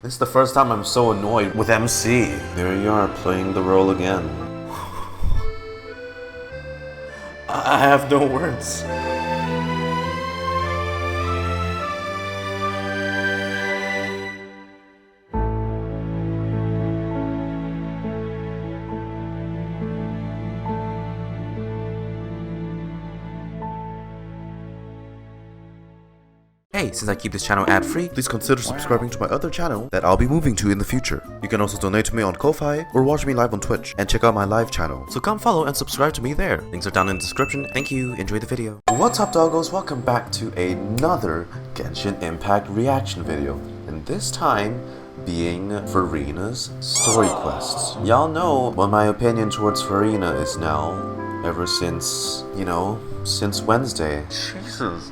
This is the first time I'm so annoyed with MC. There you are, playing the role again. I have no words. Hey, since I keep this channel ad-free, please consider subscribing to my other channel that I'll be moving to in the future. You can also donate to me on Ko-Fi or watch me live on Twitch and check out my live channel. So come follow and subscribe to me there. Links are down in the description. Thank you, enjoy the video. What's up doggos, welcome back to another Genshin Impact reaction video. And this time, being Furina's story quests. Y'all know what my opinion towards Furina is now, ever since, you know, since Wednesday. Jesus.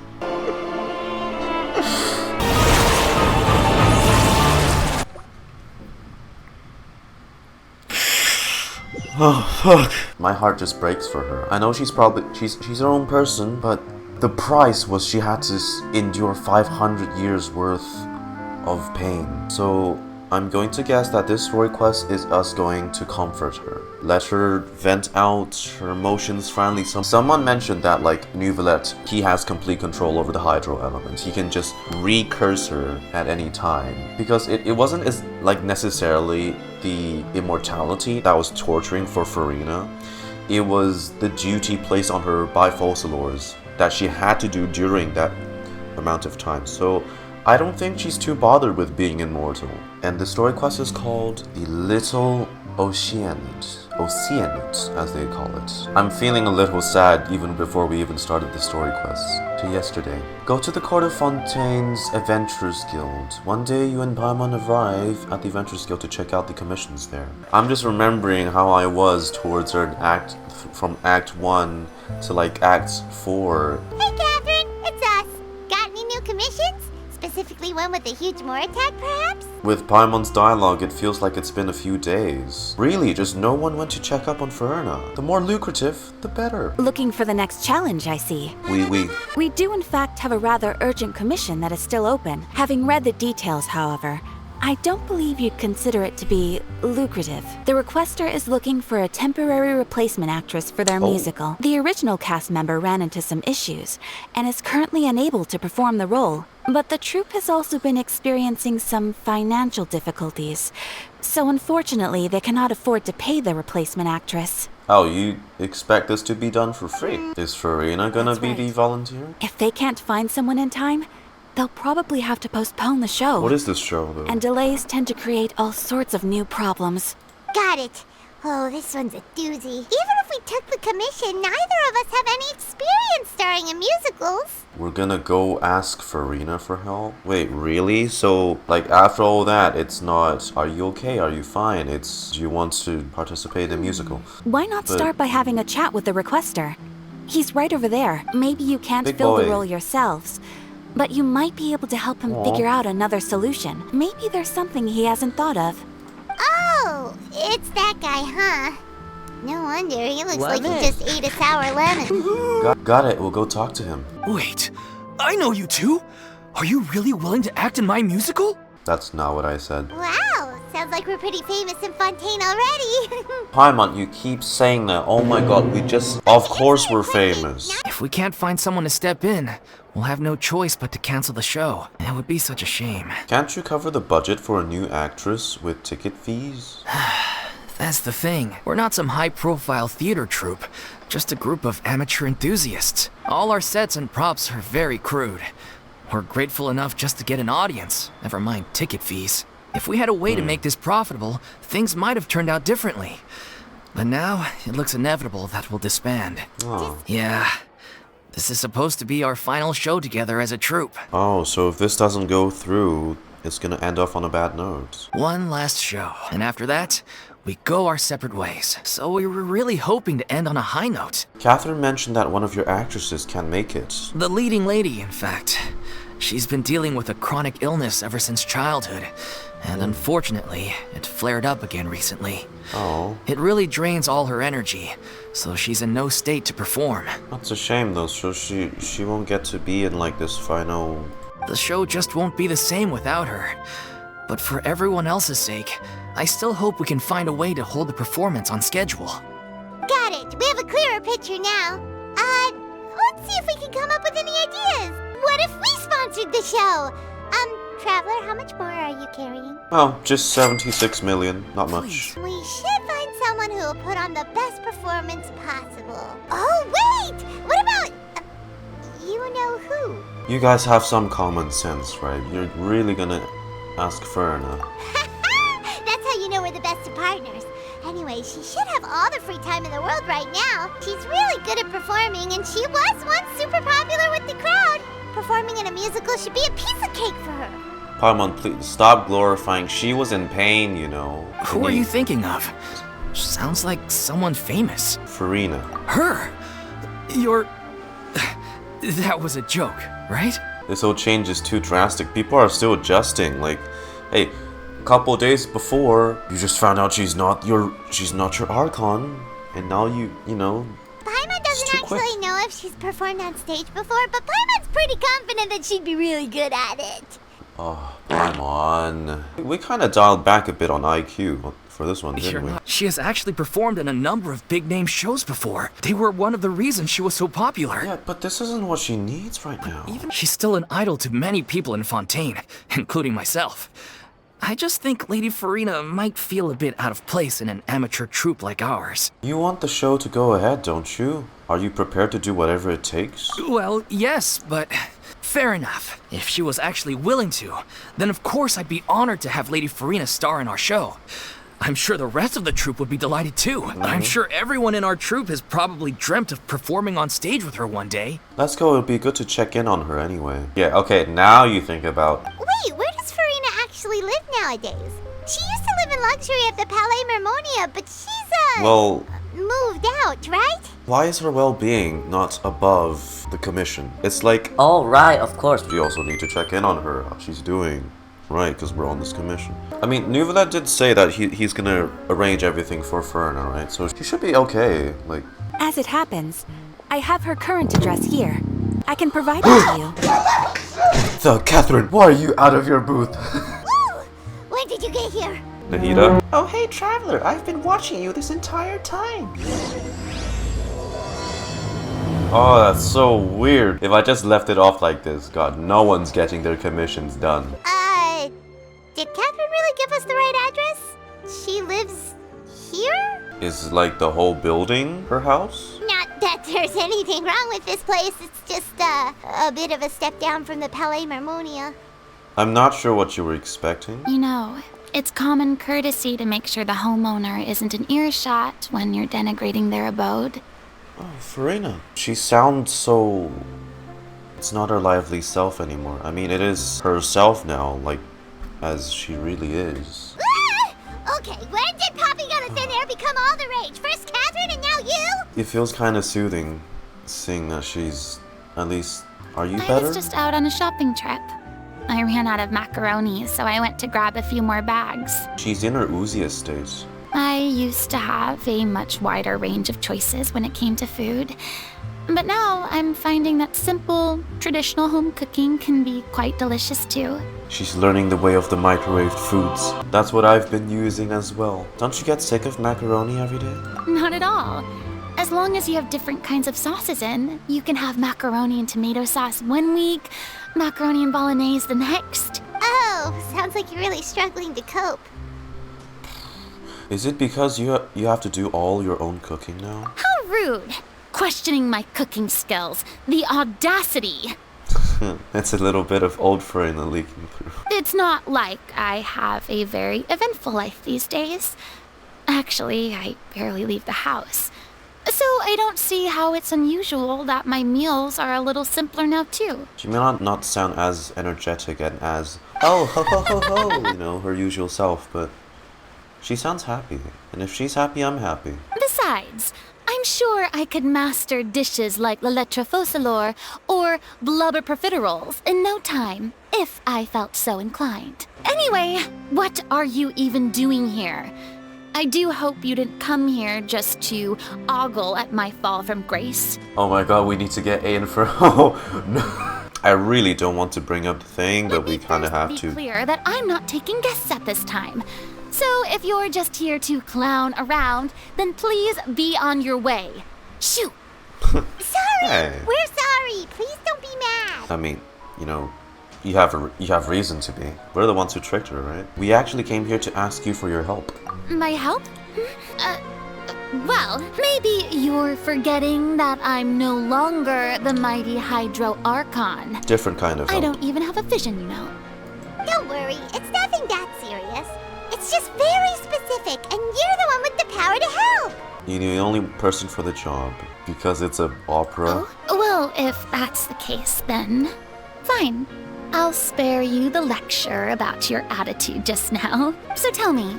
Oh, fuck. My heart just breaks for her. I know she's her own person, but the price was she had to endure 500 years worth of pain. So I'm going to guess that this story quest is us going to comfort her. Let her vent out her emotions finally. Someone mentioned that, like, Neuvillette, he has complete control over the hydro element. He can just recurse her at any time. Because it wasn't as, like, necessarily the immortality that was torturing for Furina. It was the duty placed on her by Fossilors that she had to do during that amount of time. So I don't think she's too bothered with being immortal. And the story quest is called The Little Oceanid, as they call it. I'm feeling a little sad even before we even started the story quest. To yesterday. Go to the court of Fontaine's Adventurers Guild. One day you and Paimon arrive at the Adventurers Guild to check out the commissions there. I'm just remembering how I was towards her from Act 1 to like Act 4. Hey Catherine, it's us. Got any new commissions? Specifically one with a huge more attack, perhaps? With Paimon's dialogue, it feels like it's been a few days. Really, just no one went to check up on Furina. The more lucrative, the better. Looking for the next challenge, I see. We do in fact have a rather urgent commission that is still open. Having read the details, however, I don't believe you'd consider it to be lucrative. The requester is looking for a temporary replacement actress for their musical. The original cast member ran into some issues and is currently unable to perform the role. But the troupe has also been experiencing some financial difficulties, so unfortunately they cannot afford to pay the replacement actress. Oh, you expect this to be done for free? Is Furina gonna be the volunteer? If they can't find someone in time, they'll probably have to postpone the show. What is this show, though? And delays tend to create all sorts of new problems. Got it. Oh, this one's a doozy. Even if we took the commission, neither of us have any experience starring in musicals. We're gonna go ask Furina for help? Wait, really? So, like, after all that, it's not, are you okay? Are you fine? It's, do you want to participate in a musical? Why not start by having a chat with the requester? He's right over there. Maybe you can't fill the role yourselves, but you might be able to help him figure out another solution. Maybe there's something he hasn't thought of. Oh, it's that guy, huh? No wonder, he looks like he just ate a sour lemon. Got it, we'll go talk to him. Wait, I know you two! Are you really willing to act in my musical? That's not what I said. Wow, sounds like we're pretty famous in Fontaine already. Paimon, you keep saying that. Oh my god, of course we're famous. If we can't find someone to step in, we'll have no choice but to cancel the show. It would be such a shame. Can't you cover the budget for a new actress with ticket fees? That's the thing. We're not some high-profile theater troupe, just a group of amateur enthusiasts. All our sets and props are very crude. We're grateful enough just to get an audience, never mind ticket fees. If we had a way to make this profitable, things might have turned out differently. But now, it looks inevitable that we'll disband. Oh. Yeah. This is supposed to be our final show together as a troupe. Oh, so if this doesn't go through, it's gonna end off on a bad note. One last show, and after that, we go our separate ways. So we were really hoping to end on a high note. Catherine mentioned that one of your actresses can't make it. The leading lady, in fact. She's been dealing with a chronic illness ever since childhood, and unfortunately, it flared up again recently. Oh. It really drains all her energy, so she's in no state to perform. That's a shame though, so she won't get to be in like this final... The show just won't be the same without her. But for everyone else's sake, I still hope we can find a way to hold the performance on schedule. Got it. We have a clearer picture now. Let's see if we can come up with any ideas. What if we sponsored the show? Traveler, how much more are you carrying? Oh, just 76 million. Not much. We should find someone who will put on the best performance possible. Oh, wait! What about... you know who? You guys have some common sense, right? You're really gonna ask Furina. That's how you know we're the best of partners. Anyway, she should have all the free time in the world right now. She's really good at performing, and she was once super popular with the crowd. Performing in a musical should be a piece of cake for her. Paimon, please stop glorifying. She was in pain, you know. Who are you thinking of? Sounds like someone famous. Furina. Her? You're... That was a joke, right? This whole change is too drastic. People are still adjusting. Like, hey, a couple days before, you just found out she's not your Archon, and now you know. Paimon doesn't actually know if she's performed on stage before, but Paimon's pretty confident that she'd be really good at it. Oh, Paimon. We kind of dialed back a bit on IQ for this one, didn't we? She has actually performed in a number of big-name shows before. They were one of the reasons she was so popular. Yeah, but this isn't what she needs right now. She's still an idol to many people in Fontaine, including myself. I just think Lady Furina might feel a bit out of place in an amateur troupe like ours. You want the show to go ahead, don't you? Are you prepared to do whatever it takes? Well, yes, but... fair enough. If she was actually willing to, then of course I'd be honored to have Lady Furina star in our show. I'm sure the rest of the troupe would be delighted too. I'm sure everyone in our troupe has probably dreamt of performing on stage with her one day. Let's go, it'd be good to check in on her anyway. Yeah, okay, now you think about... Wait, where does Furina actually live nowadays? She used to live in luxury at the Palais Mermonia, but she's, well... moved out, right? Why is her well-being not above the commission? It's like... Oh, right, of course. We also need to check in on her, how she's doing. Right, because we're on this commission. I mean, Neuvillette did say that he's gonna arrange everything for Furina, right? So she should be okay, like... As it happens, I have her current address here. I can provide it to you. So, Catherine, why are you out of your booth? Woo! When did you get here? Nahida? Oh, hey, Traveler, I've been watching you this entire time. Oh, that's so weird. If I just left it off like this, God, no one's getting their commissions done. Did Catherine really give us the right address? She lives here? Is, like, the whole building her house? Not that there's anything wrong with this place, it's just, a bit of a step down from the Palais Mermonia. I'm not sure what you were expecting. You know, it's common courtesy to make sure the homeowner isn't in earshot when you're denigrating their abode. Oh, Furina. She sounds so... It's not her lively self anymore. I mean, it is herself now, like, as she really is. Okay, when did popping out of thin air become all the rage? First Catherine and now you? It feels kind of soothing, seeing that she's... At least... Are you I better? was just out on a shopping trip. I ran out of macaroni, so I went to grab a few more bags. She's in her ooziest state. I used to have a much wider range of choices when it came to food. But now I'm finding that simple, traditional home cooking can be quite delicious too. She's learning the way of the microwaved foods. That's what I've been using as well. Don't you get sick of macaroni every day? Not at all. As long as you have different kinds of sauces in, you can have macaroni and tomato sauce one week, macaroni and bolognese the next. Oh, sounds like you're really struggling to cope. Is it because you have to do all your own cooking now? How rude! Questioning my cooking skills. The audacity! It's a little bit of old Furina leaking through. It's not like I have a very eventful life these days. Actually, I barely leave the house. So I don't see how it's unusual that my meals are a little simpler now too. She may not sound as energetic and as, oh, ho, ho, ho, ho, you know, her usual self, but she sounds happy. And if she's happy, I'm happy. Besides, I'm sure I could master dishes like la lettre faucilor or blubber profiteroles in no time, if I felt so inclined. Anyway, what are you even doing here? I do hope you didn't come here just to ogle at my fall from grace. Oh my god, we need to get in for... Oh, no. I really don't want to bring up the thing, but Let me we kind of first have be to. clear that I'm not taking guests at this time. So if you're just here to clown around, then please be on your way. Shoot! Sorry! Hey. We're sorry! Please don't be mad! I mean, you know, you have reason to be. We're the ones who tricked her, right? We actually came here to ask you for your help. My help? Well, maybe you're forgetting that I'm no longer the mighty Hydro Archon. Different kind of I help. don't even have a vision, you know. Don't worry, it's nothing that serious. It's just very specific, and you're the one with the power to help! You're the only person for the job because it's an opera. Oh, well, if that's the case, then fine. I'll spare you the lecture about your attitude just now. So tell me,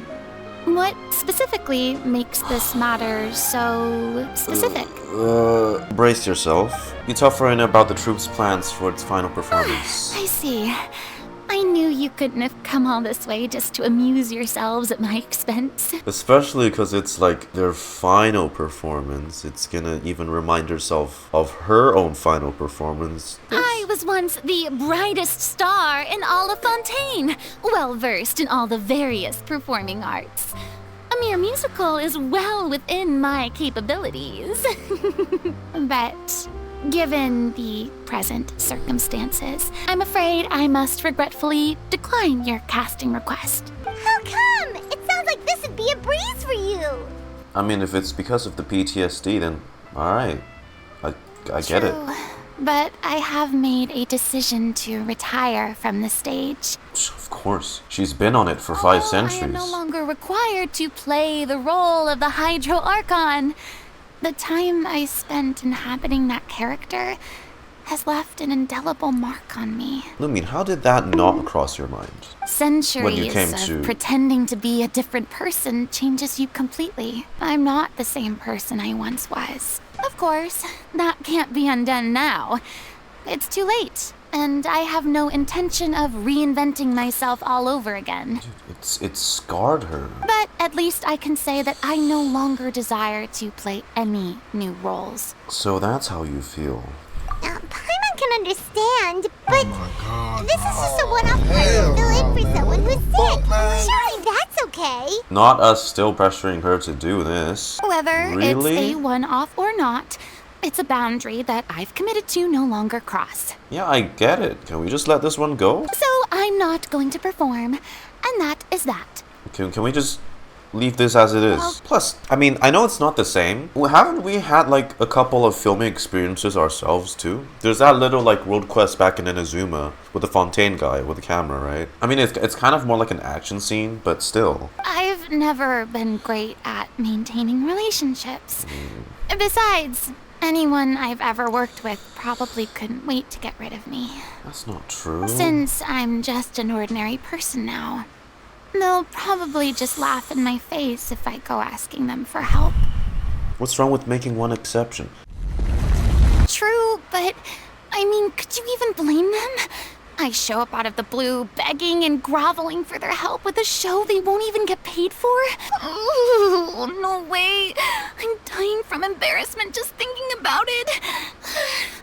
what specifically makes this matter so specific? Brace yourself. You tell Furina about the troupe's plans for its final performance. I see. I knew you couldn't have come all this way just to amuse yourselves at my expense. Especially because it's like their final performance. It's gonna even remind herself of her own final performance. I was once the brightest star in all of Fontaine, well versed in all the various performing arts. A mere musical is well within my capabilities. But given the present circumstances, I'm afraid I must regretfully decline your casting request. How come? It sounds like this would be a breeze for you! I mean, if it's because of the PTSD, then alright. I get it. True, but I have made a decision to retire from the stage. Of course. She's been on it for 5 Although centuries. I am no longer required to play the role of the Hydro Archon. The time I spent inhabiting that character has left an indelible mark on me. Lumin, how did that not cross your mind? Centuries came of to- pretending to be a different person changes you completely. I'm not the same person I once was. Of course, that can't be undone now. It's too late, and I have no intention of reinventing myself all over again. It's scarred her. But at least I can say that I no longer desire to play any new roles. So that's how you feel. Paimon can understand, but this is just a one-off part to fill in for someone who's sick. Surely that's okay. Not us still pressuring her to do this. Whether Really? it's a one-off or not, it's a boundary that I've committed to no longer cross. Yeah, I get it. Can we just let this one go? So I'm not going to perform, and that is that. Can we just leave this as it is? Well- Plus, I mean, I know it's not the same. Well, haven't we had like a couple of filming experiences ourselves too? There's that little like road quest back in Inazuma with the Fontaine guy with the camera, right? I mean, it's kind of more like an action scene, but still. I've never been great at maintaining relationships. Besides, anyone I've ever worked with probably couldn't wait to get rid of me. That's not true. Since I'm just an ordinary person now, they'll probably just laugh in my face if I go asking them for help. What's wrong with making one exception? True, but I mean, could you even blame them? I show up out of the blue, begging and groveling for their help with a show they won't even get paid for? Ooh, no way. I'm dying from embarrassment just thinking about it.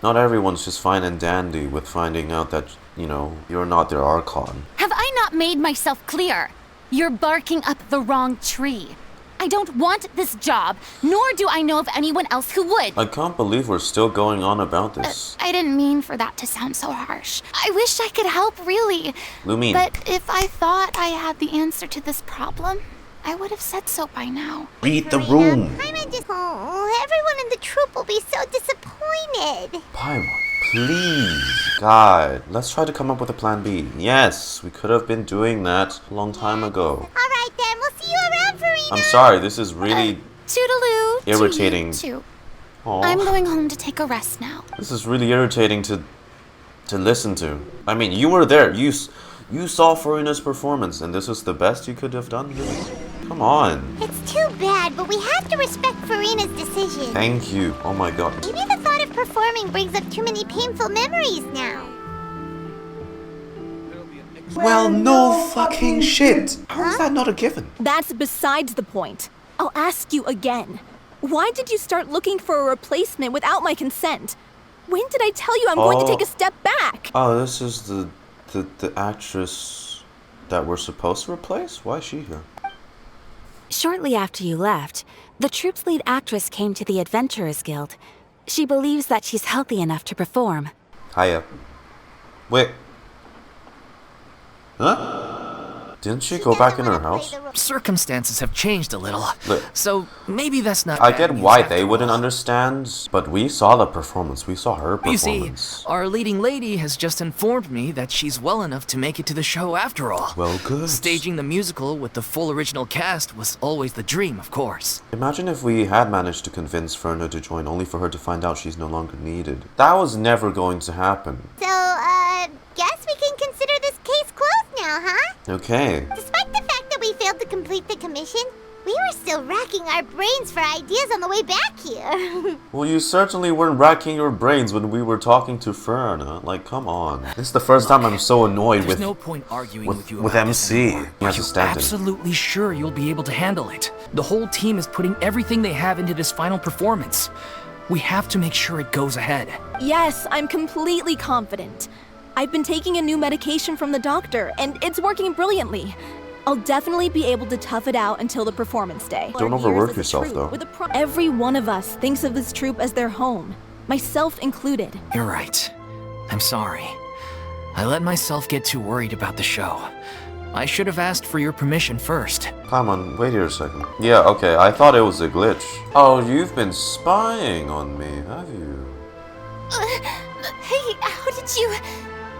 Not everyone's just fine and dandy with finding out that, you know, you're not their Archon. Have I not made myself clear? You're barking up the wrong tree. I don't want this job, nor do I know of anyone else who would. I can't believe we're still going on about this. I didn't mean for that to sound so harsh. I wish I could help, really. Lumin. But if I thought I had the answer to this problem, I would have said so by now. Read the Furina, room. Paimon just... Oh, everyone in the troupe will be so disappointed. Paimon, please. God, let's try to come up with a plan B. Yes, we could have been doing that a long time ago. Alright then, we'll see you around, Furina. I'm sorry, this is really... Toodaloo. Irritating. To you too. Aw. I'm going home to take a rest now. This is really irritating to listen to. I mean, you were there. You saw Furina's performance, and this is the best you could have done, really? Come on. It's too bad, but we have to respect Furina's decision. Thank you. Oh my god. Maybe the thought of performing brings up too many painful memories now. Well, no fucking shit. How is that not a given? That's besides the point. I'll ask you again. Why did you start looking for a replacement without my consent? When did I tell you I'm going to take a step back? Oh, this is the actress that we're supposed to replace? Why is she here? Shortly after you left, the troupe's lead actress came to the Adventurers Guild. She believes that she's healthy enough to perform. Hiya. Wait. Huh? Didn't she go back in her house? Circumstances have changed a little, Look, so maybe that's not I bad get news why after they all. wouldn't understand, but we saw the performance. We saw her You performance. see, our leading lady has just informed me that she's well enough to make it to the show after all. Well, good. Staging the musical with the full original cast was always the dream, of course. Imagine if we had managed to convince Furina to join, only for her to find out she's no longer needed. That was never going to happen. So, guess we can consider this case closed now, huh? Okay. Despite the fact that we failed to complete the commission, we were still racking our brains for ideas on the way back here. Well, you certainly weren't racking your brains when we were talking to Furina. Like, come on. This is the first time I'm so annoyed There's with no point arguing with you with about this MC. anymore. He Are has you to stand in. absolutely sure you'll be able to handle it? The whole team is putting everything they have into this final performance. We have to make sure it goes ahead. Yes, I'm completely confident. I've been taking a new medication from the doctor, and it's working brilliantly. I'll definitely be able to tough it out until the performance day. Don't overwork yourself, though. Every one of us thinks of this troupe as their home, myself included. You're right. I'm sorry. I let myself get too worried about the show. I should have asked for your permission first. Come on, wait here a second. Yeah, okay, I thought it was a glitch. Oh, you've been spying on me, have you? Hey, how did you...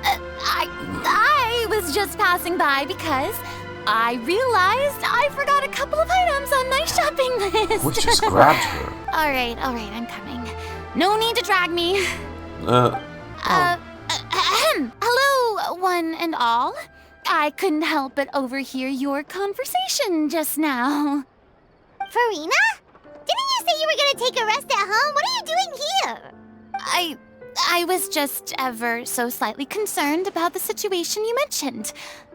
I was just passing by because I realized I forgot a couple of items on my shopping list. We just grabbed her. All right, I'm coming. No need to drag me. Hello, one and all. I couldn't help but overhear your conversation just now. Furina? Didn't you say you were gonna take a rest at home? What are you doing here? I was just ever so slightly concerned about the situation you mentioned.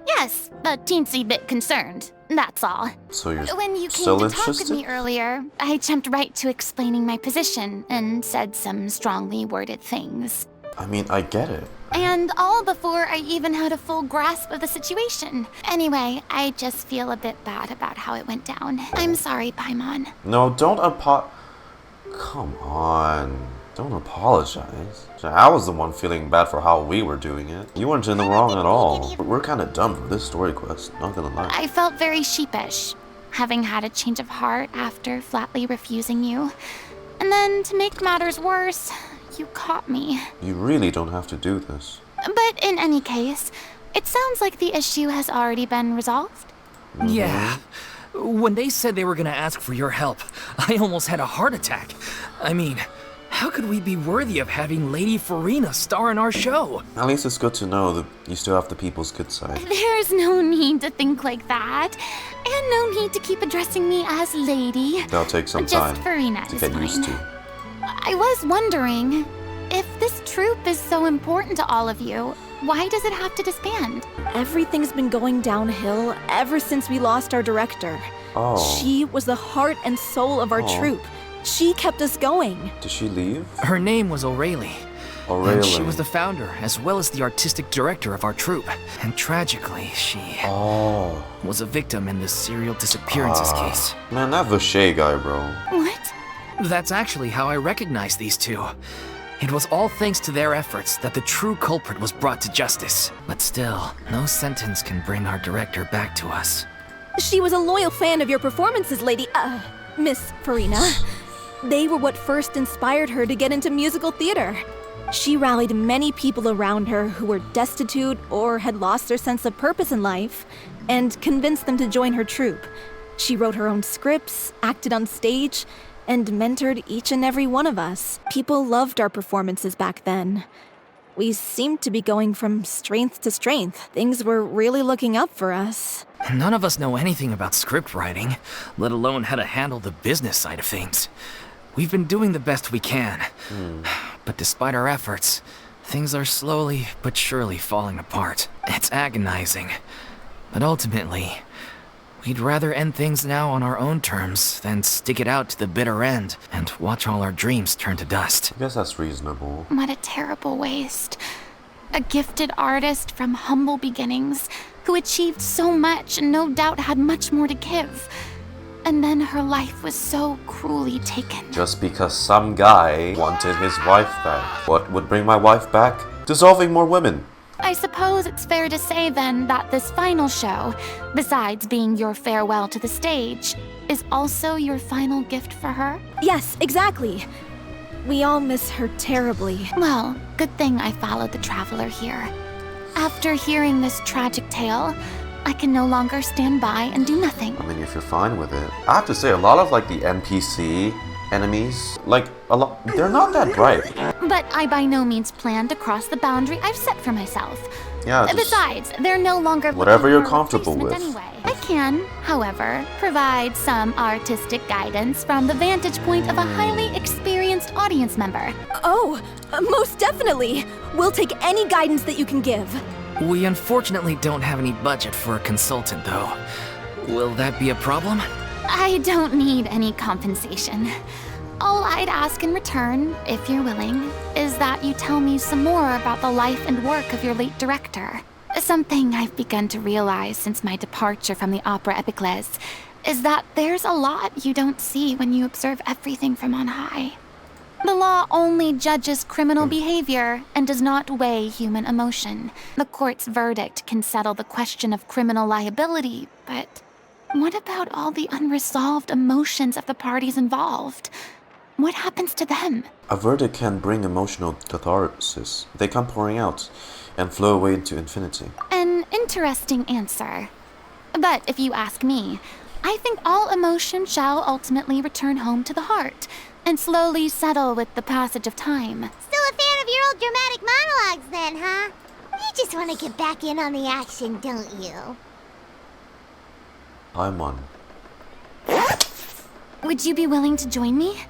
Yes, a teensy bit concerned, that's all. So you're When you came still to talk with interested? me earlier, I jumped right to explaining my position and said some strongly worded things. I mean, I get it. And all before I even had a full grasp of the situation. Anyway, I just feel a bit bad about how it went down. I'm sorry, Paimon. No, don't Come on. Don't apologize. I was the one feeling bad for how we were doing it. You weren't in the wrong at all. We're kind of dumb for this story quest, not gonna lie. I felt very sheepish, having had a change of heart after flatly refusing you. And then, to make matters worse, you caught me. You really don't have to do this. But in any case, it sounds like the issue has already been resolved. Yeah. When they said they were gonna ask for your help, I almost had a heart attack. I mean, how could we be worthy of having Lady Furina star in our show? At least it's good to know that you still have the people's good side. There's no need to think like that. And no need to keep addressing me as lady. That'll take some Just time Furina to is get fine. used to. I was wondering, if this troupe is so important to all of you, why does it have to disband? Everything's been going downhill ever since we lost our director. Oh. She was the heart and soul of our Oh. troupe. She kept us going. Did she leave? Her name was Aurelie. Aurelie. And she was the founder, as well as the artistic director of our troupe. And tragically, she Oh. was a victim in this serial disappearances case. Man, that Vache guy, bro. What? That's actually how I recognized these two. It was all thanks to their efforts that the true culprit was brought to justice. But still, no sentence can bring our director back to us. She was a loyal fan of your performances, Miss Furina. They were what first inspired her to get into musical theater. She rallied many people around her who were destitute or had lost their sense of purpose in life, and convinced them to join her troupe. She wrote her own scripts, acted on stage, and mentored each and every one of us. People loved our performances back then. We seemed to be going from strength to strength. Things were really looking up for us. None of us know anything about script writing, let alone how to handle the business side of things. We've been doing the best we can. But despite our efforts, things are slowly but surely falling apart. It's agonizing. But ultimately, We'd rather end things now on our own terms than stick it out to the bitter end and watch all our dreams turn to dust. I guess that's reasonable. What a terrible waste. A gifted artist from humble beginnings who achieved so much and no doubt had much more to give. And then her life was so cruelly taken. Just because some guy wanted his wife back. What would bring my wife back? Dissolving more women. I suppose it's fair to say then that this final show, besides being your farewell to the stage, is also your final gift for her? Yes, exactly. We all miss her terribly. Well, good thing I followed the traveler here. After hearing this tragic tale, I can no longer stand by and do nothing. I mean, if you're fine with it. I have to say, a lot of like the NPC enemies, like a lot, they're not that bright. But I by no means plan to cross the boundary I've set for myself. Yeah, just Besides, they're no longer whatever looking you're for a comfortable with. replacement Anyway. I can, however, provide some artistic guidance from the vantage point of a highly experienced audience member. Oh, most definitely. We'll take any guidance that you can give. We unfortunately don't have any budget for a consultant, though. Will that be a problem? I don't need any compensation. All I'd ask in return, if you're willing, is that you tell me some more about the life and work of your late director. Something I've begun to realize since my departure from the Opera Epiclese is that there's a lot you don't see when you observe everything from on high. The law only judges criminal behavior and does not weigh human emotion. The court's verdict can settle the question of criminal liability, but what about all the unresolved emotions of the parties involved? What happens to them? A verdict can bring emotional catharsis. They come pouring out and flow away into infinity. An interesting answer. But if you ask me, I think all emotion shall ultimately return home to the heart and slowly settle with the passage of time. Still a fan of your old dramatic monologues then, huh? You just want to get back in on the action, don't you? Paimon. Would you be willing to join me?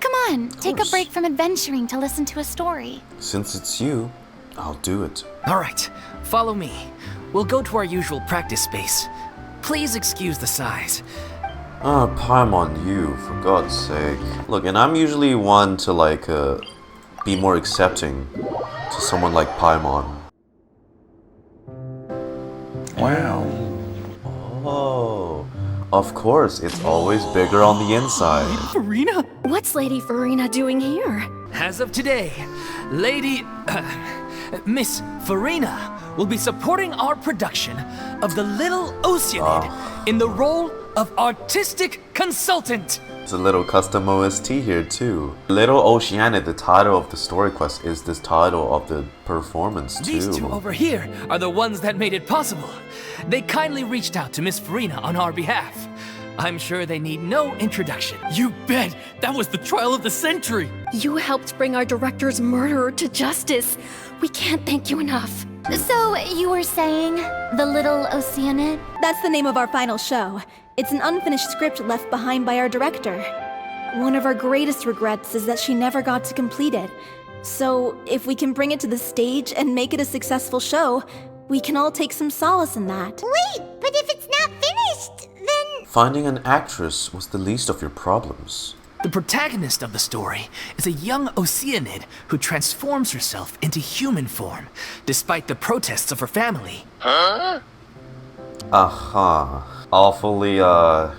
Come on, take a break from adventuring to listen to a story. Since it's you, I'll do it. All right, follow me. We'll go to our usual practice space. Please excuse the size. Ah, Paimon, you, for God's sake. Look, and I'm usually one to like, be more accepting to someone like Paimon. Wow. Oh, of course, it's always bigger on the inside. Furina? What's Lady Furina doing here? As of today, Miss Furina will be supporting our production of The Little Oceanid in the role of artistic consultant. It's a little custom OST here too. Little Oceanid, the title of the story quest, is this title of the performance too. These two over here are the ones that made it possible. They kindly reached out to Miss Furina on our behalf. I'm sure they need no introduction. You bet! That was the trial of the century! You helped bring our director's murderer to justice. We can't thank you enough. So, you were saying The Little Oceanid? That's the name of our final show. It's an unfinished script left behind by our director. One of our greatest regrets is that she never got to complete it. So, if we can bring it to the stage and make it a successful show, we can all take some solace in that. Wait, but if it's not finished, then... Finding an actress was the least of your problems. The protagonist of the story is a young Oceanid who transforms herself into human form, despite the protests of her family. Aha. Awfully,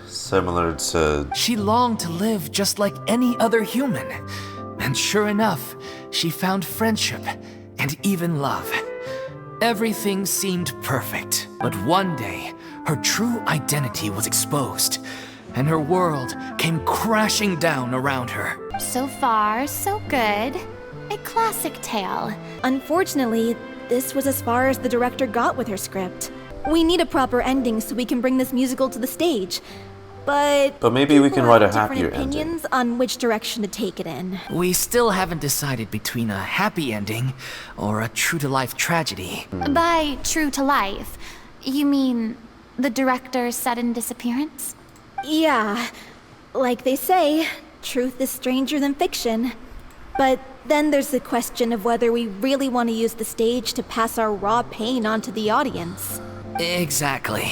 similar to... She longed to live just like any other human. And sure enough, she found friendship and even love. Everything seemed perfect. But one day, her true identity was exposed, and her world came crashing down around her. So far, so good. A classic tale. Unfortunately, this was as far as the director got with her script. We need a proper ending so we can bring this musical to the stage. But maybe we people can write a have different happier ending. opinions on which direction to take it in. We still haven't decided between a happy ending or a true-to-life tragedy. By true to life, you mean the director's sudden disappearance? Yeah, like they say, truth is stranger than fiction. But then there's the question of whether we really want to use the stage to pass our raw pain onto the audience. Exactly.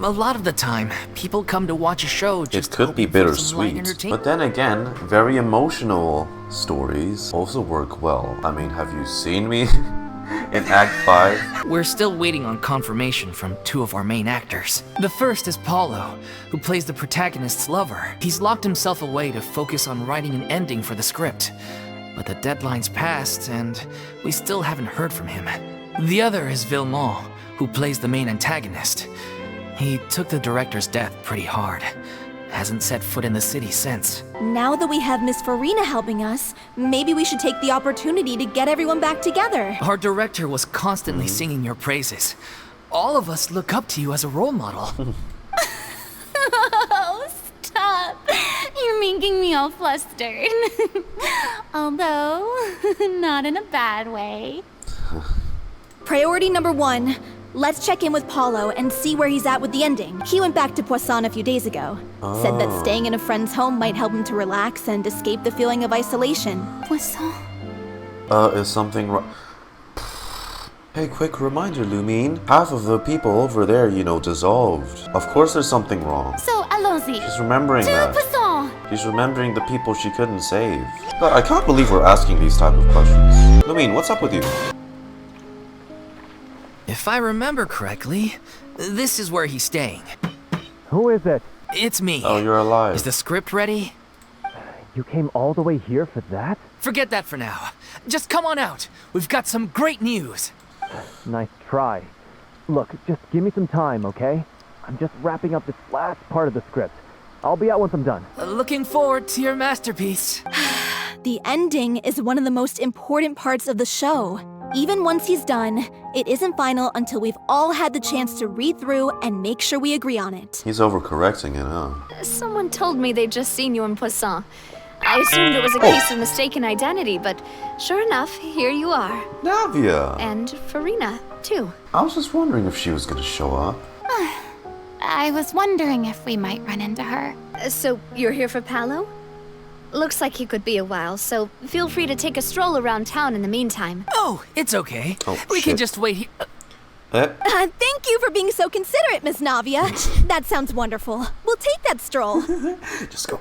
A lot of the time, people come to watch a show just It could be hoping for some light bittersweet, entertainment. but then again, very emotional stories also work well. I mean, have you seen me in Act 5? We're still waiting on confirmation from two of our main actors. The first is Pauleau, who plays the protagonist's lover. He's locked himself away to focus on writing an ending for the script. But the deadline's passed, and we still haven't heard from him. The other is Vilmant, who plays the main antagonist. He took the director's death pretty hard. Hasn't set foot in the city since. Now that we have Miss Furina helping us, maybe we should take the opportunity to get everyone back together. Our director was constantly singing your praises. All of us look up to you as a role model. Oh, stop. You're making me all flustered. Although, not in a bad way. Priority number 1. Let's check in with Pauleau and see where he's at with the ending. He went back to Poisson a few days ago. Said that staying in a friend's home might help him to relax and escape the feeling of isolation. Poisson? Is something wrong? Hey, quick reminder, Lumine. Half of the people over there, you know, dissolved. Of course there's something wrong. So, allons-y. She's remembering To that. Poisson! She's remembering the people she couldn't save. But I can't believe we're asking these type of questions. Lumine, what's up with you? If I remember correctly, this is where he's staying. Who is it? It's me. Oh, you're alive. Is the script ready? You came all the way here for that? Forget that for now. Just come on out. We've got some great news. Nice try. Look, just give me some time, okay? I'm just wrapping up this last part of the script. I'll be out once I'm done. Looking forward to your masterpiece. The ending is one of the most important parts of the show. Even once he's done, it isn't final until we've all had the chance to read through and make sure we agree on it. He's overcorrecting it, huh? Someone told me they'd just seen you in Poisson. I assumed it was a case of mistaken identity, but sure enough, here you are. Navia! And Furina, too. I was just wondering if she was gonna show up. I was wondering if we might run into her. So, you're here for Pauleau? Looks like he could be a while, so feel free to take a stroll around town in the meantime. Oh, it's okay. Oh, we can shit. just wait here. Thank you for being so considerate, Miss Navia. That sounds wonderful. We'll take that stroll. Just go.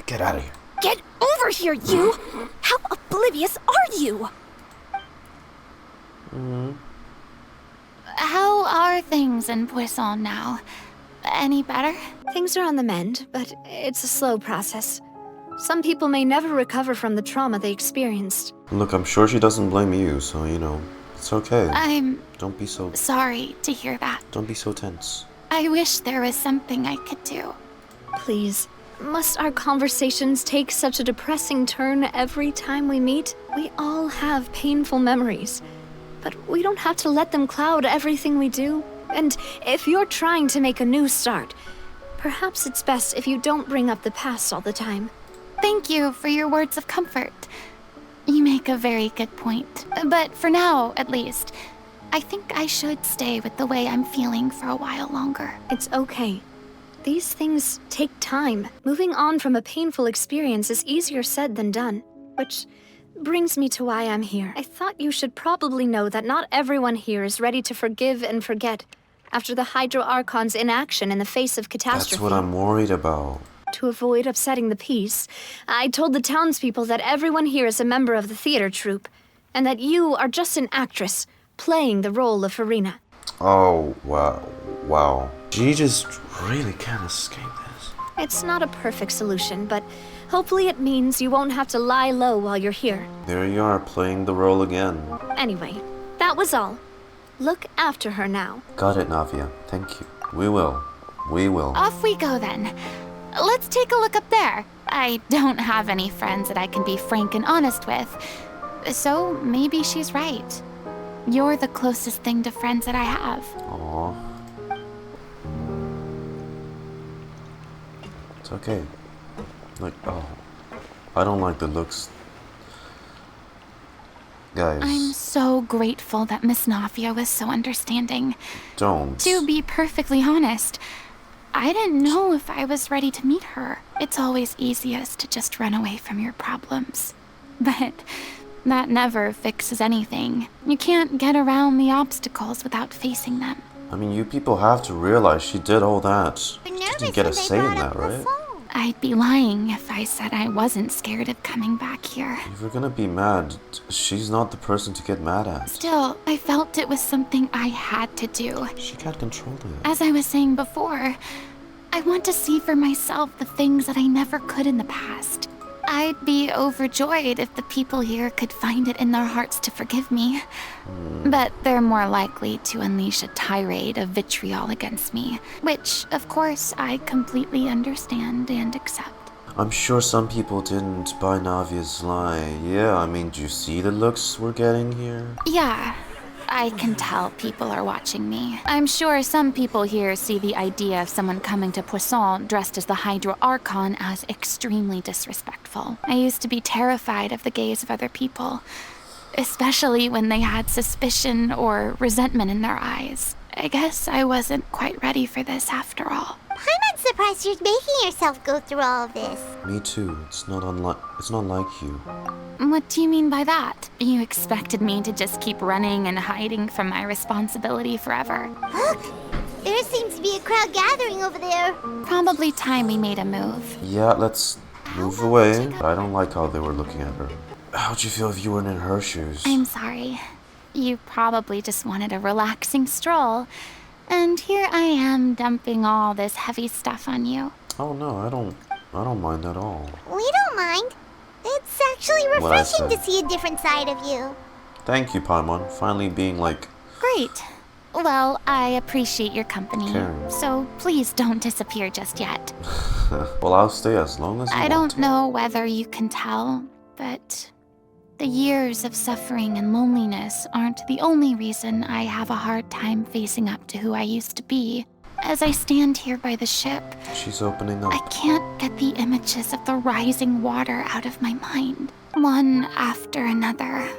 Get out of here. Get over here, you! How oblivious are you? How are things in Poisson now? Any better? Things are on the mend, but it's a slow process. Some people may never recover from the trauma they experienced. Look, I'm sure she doesn't blame you, so, you know, it's okay. I'm Don't be so sorry to hear that. tense. I wish there was something I could do. Please, must our conversations take such a depressing turn every time we meet? We all have painful memories, but we don't have to let them cloud everything we do. And if you're trying to make a new start, perhaps it's best if you don't bring up the past all the time. Thank you for your words of comfort. You make a very good point. But for now, at least, I think I should stay with the way I'm feeling for a while longer. It's okay. These things take time. Moving on from a painful experience is easier said than done, which brings me to why I'm here. I thought you should probably know that not everyone here is ready to forgive and forget after the Hydro Archon's inaction in the face of catastrophe. That's what I'm worried about. To avoid upsetting the peace, I told the townspeople that everyone here is a member of the theater troupe, and that you are just an actress playing the role of Furina. Oh, wow. She just really can't escape this. It's not a perfect solution, but hopefully it means you won't have to lie low while you're here. There you are, playing the role again. Anyway, that was all. Look after her now. Got it, Navia. Thank you. We will. Off we go then. Let's take a look up there. I don't have any friends that I can be frank and honest with, so maybe she's right. You're the closest thing to friends that I have. Aww. It's okay. Like, oh. I don't like the looks. Guys. I'm so grateful that Miss Navia was so understanding. Don't. To be perfectly honest, I didn't know if I was ready to meet her. It's always easiest to just run away from your problems. But that never fixes anything. You can't get around the obstacles without facing them. I mean, you people have to realize she did all that. You're She nervous didn't get a when they say in brought that, up the right? phone. I'd be lying if I said I wasn't scared of coming back here. If you're gonna be mad, she's not the person to get mad at. Still, I felt it was something I had to do. She can't control it. As I was saying before, I want to see for myself the things that I never could in the past. I'd be overjoyed if the people here could find it in their hearts to forgive me. But they're more likely to unleash a tirade of vitriol against me, which, of course, I completely understand and accept. I'm sure some people didn't buy Navia's lie. Yeah, I mean, do you see the looks we're getting here? Yeah, I can tell people are watching me. I'm sure some people here see the idea of someone coming to Poisson dressed as the Hydro Archon as extremely disrespectful. I used to be terrified of the gaze of other people, especially when they had suspicion or resentment in their eyes. I guess I wasn't quite ready for this after all. I'm surprised you're making yourself go through all of this. Me too. It's not like you. What do you mean by that? You expected me to just keep running and hiding from my responsibility forever? Look! There seems to be a crowd gathering over there. Probably time we made a move. Yeah, let's move away. I don't like how they were looking at her. How'd you feel if you weren't in her shoes? I'm sorry. You probably just wanted a relaxing stroll. And here I am dumping all this heavy stuff on you. Oh no, I don't mind at all. We don't mind. It's actually refreshing to see a different side of you. Thank you, Paimon. Finally being like... Great. Well, I appreciate your company. Karen. So please don't disappear just yet. Well, I'll stay as long as you want. I don't know whether you can tell, but the years of suffering and loneliness aren't the only reason I have a hard time facing up to who I used to be. As I stand here by the ship, She's opening up. I can't get the images of the rising water out of my mind. One after another,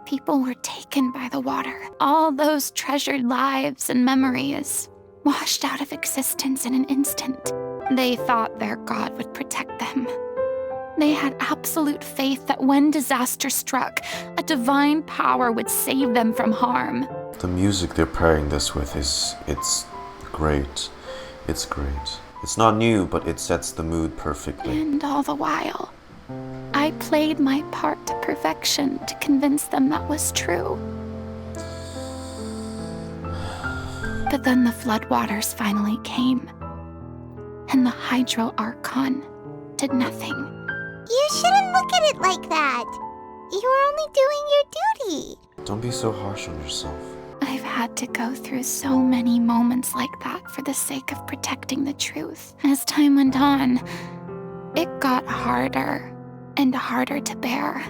people were taken by the water. All those treasured lives and memories washed out of existence in an instant. They thought their god would protect them. They had absolute faith that when disaster struck, a divine power would save them from harm. The music they're pairing this with it's great. It's great. It's not new, but it sets the mood perfectly. And all the while, I played my part to perfection to convince them that was true. But then the floodwaters finally came, and the Hydro Archon did nothing. You shouldn't look at it like that. You were only doing your duty. Don't be so harsh on yourself. I've had to go through so many moments like that for the sake of protecting the truth. As time went on, it got harder and harder to bear,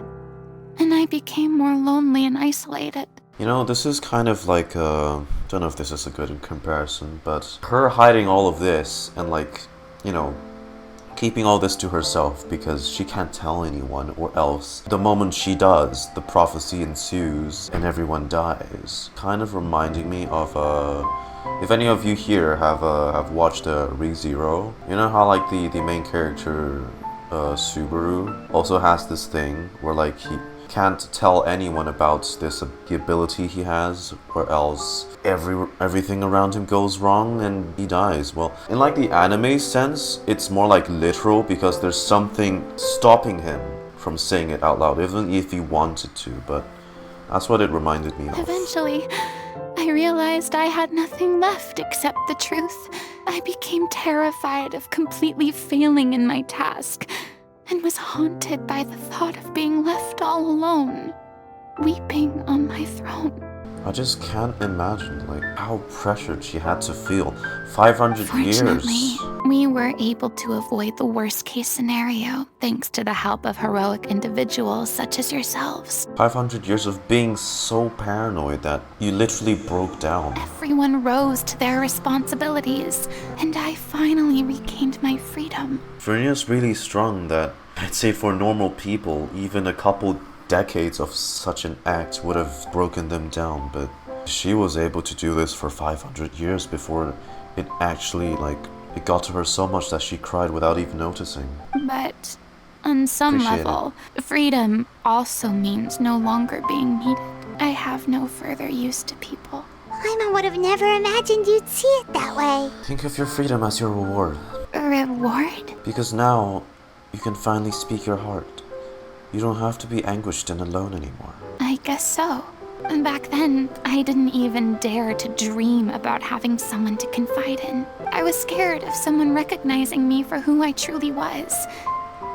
and I became more lonely and isolated. You know, this is kind of like, don't know if this is a good comparison, but her hiding all of this and like, you know, keeping all this to herself because she can't tell anyone, or else the moment she does, the prophecy ensues and everyone dies. Kind of reminding me of if any of you here have watched ReZero, you know how like the main character Subaru also has this thing where like he can't tell anyone about this the ability he has, or else everything around him goes wrong and he dies. Well, in like the anime sense, it's more like literal because there's something stopping him from saying it out loud, even if he wanted to. But that's what it reminded me of. Eventually, I realized I had nothing left except the truth. I became terrified of completely failing in my task, and was haunted by the thought of being left all alone, weeping on my throne. I just can't imagine like how pressured she had to feel. 500 Fortunately, years. we were able to avoid the worst case scenario thanks to the help of heroic individuals such as yourselves. 500 years of being so paranoid that you literally broke down. Everyone rose to their responsibilities, and I finally regained my freedom. Furina's really strong that I'd say for normal people, even a couple decades of such an act would have broken them down, but she was able to do this for 500 years before it actually, like, it got to her so much that she cried without even noticing. But on some level, freedom also means no longer being needed. I have no further use to people. Paimon would have never imagined you'd see it that way. Think of your freedom as your reward. Reward? Because now, you can finally speak your heart. You don't have to be anguished and alone anymore. I guess so. Back then, I didn't even dare to dream about having someone to confide in. I was scared of someone recognizing me for who I truly was.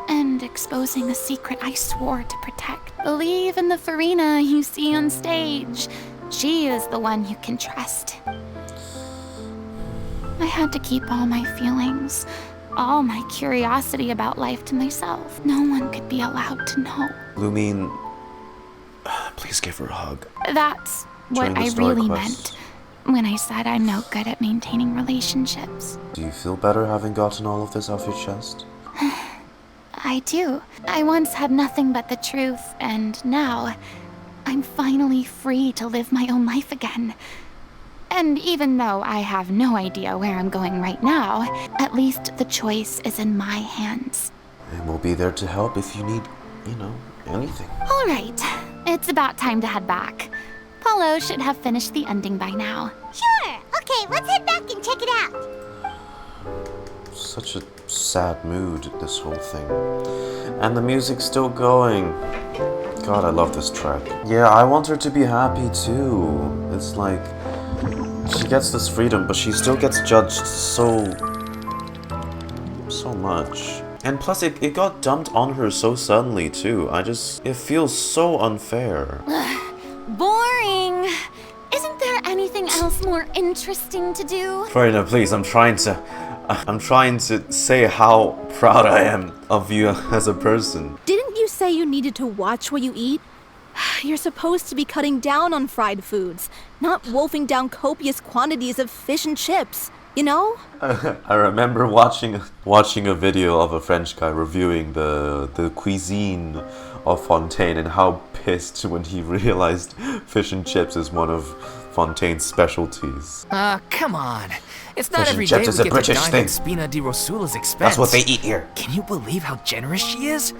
And exposing a secret I swore to protect. Believe in the Furina you see on stage. She is the one you can trust. I had to keep all my feelings, all my curiosity about life to myself. No one could be allowed to know. Lumine, please give her a hug. That's what I really meant when I said I'm no good at maintaining relationships. Do you feel better having gotten all of this off your chest? I do. I once had nothing but the truth, and now I'm finally free to live my own life again. And even though I have no idea where I'm going right now, at least the choice is in my hands. And we'll be there to help if you need, anything. All right, it's about time to head back. Pauleau should have finished the ending by now. Sure. Okay, let's head back and check it out. Such a sad mood, this whole thing. And the music's still going. God, I love this track. Yeah, I want her to be happy too. It's like, she gets this freedom, but she still gets judged so much. And plus, it got dumped on her so suddenly too. it feels so unfair. Boring. Isn't there anything else more interesting to do? Furina, please, I'm trying to say how proud I am of you as a person. Didn't you say you needed to watch what you eat? You're supposed to be cutting down on fried foods, not wolfing down copious quantities of fish and chips, you know? I remember watching a video of a French guy reviewing the cuisine of Fontaine and how pissed when he realized fish and chips is one of Fontaine's specialties. Come on. It's not Fish and every day we chips is a get British to dine thing. at Spina di Rosula's expense. That's what they eat here. Can you believe how generous she is?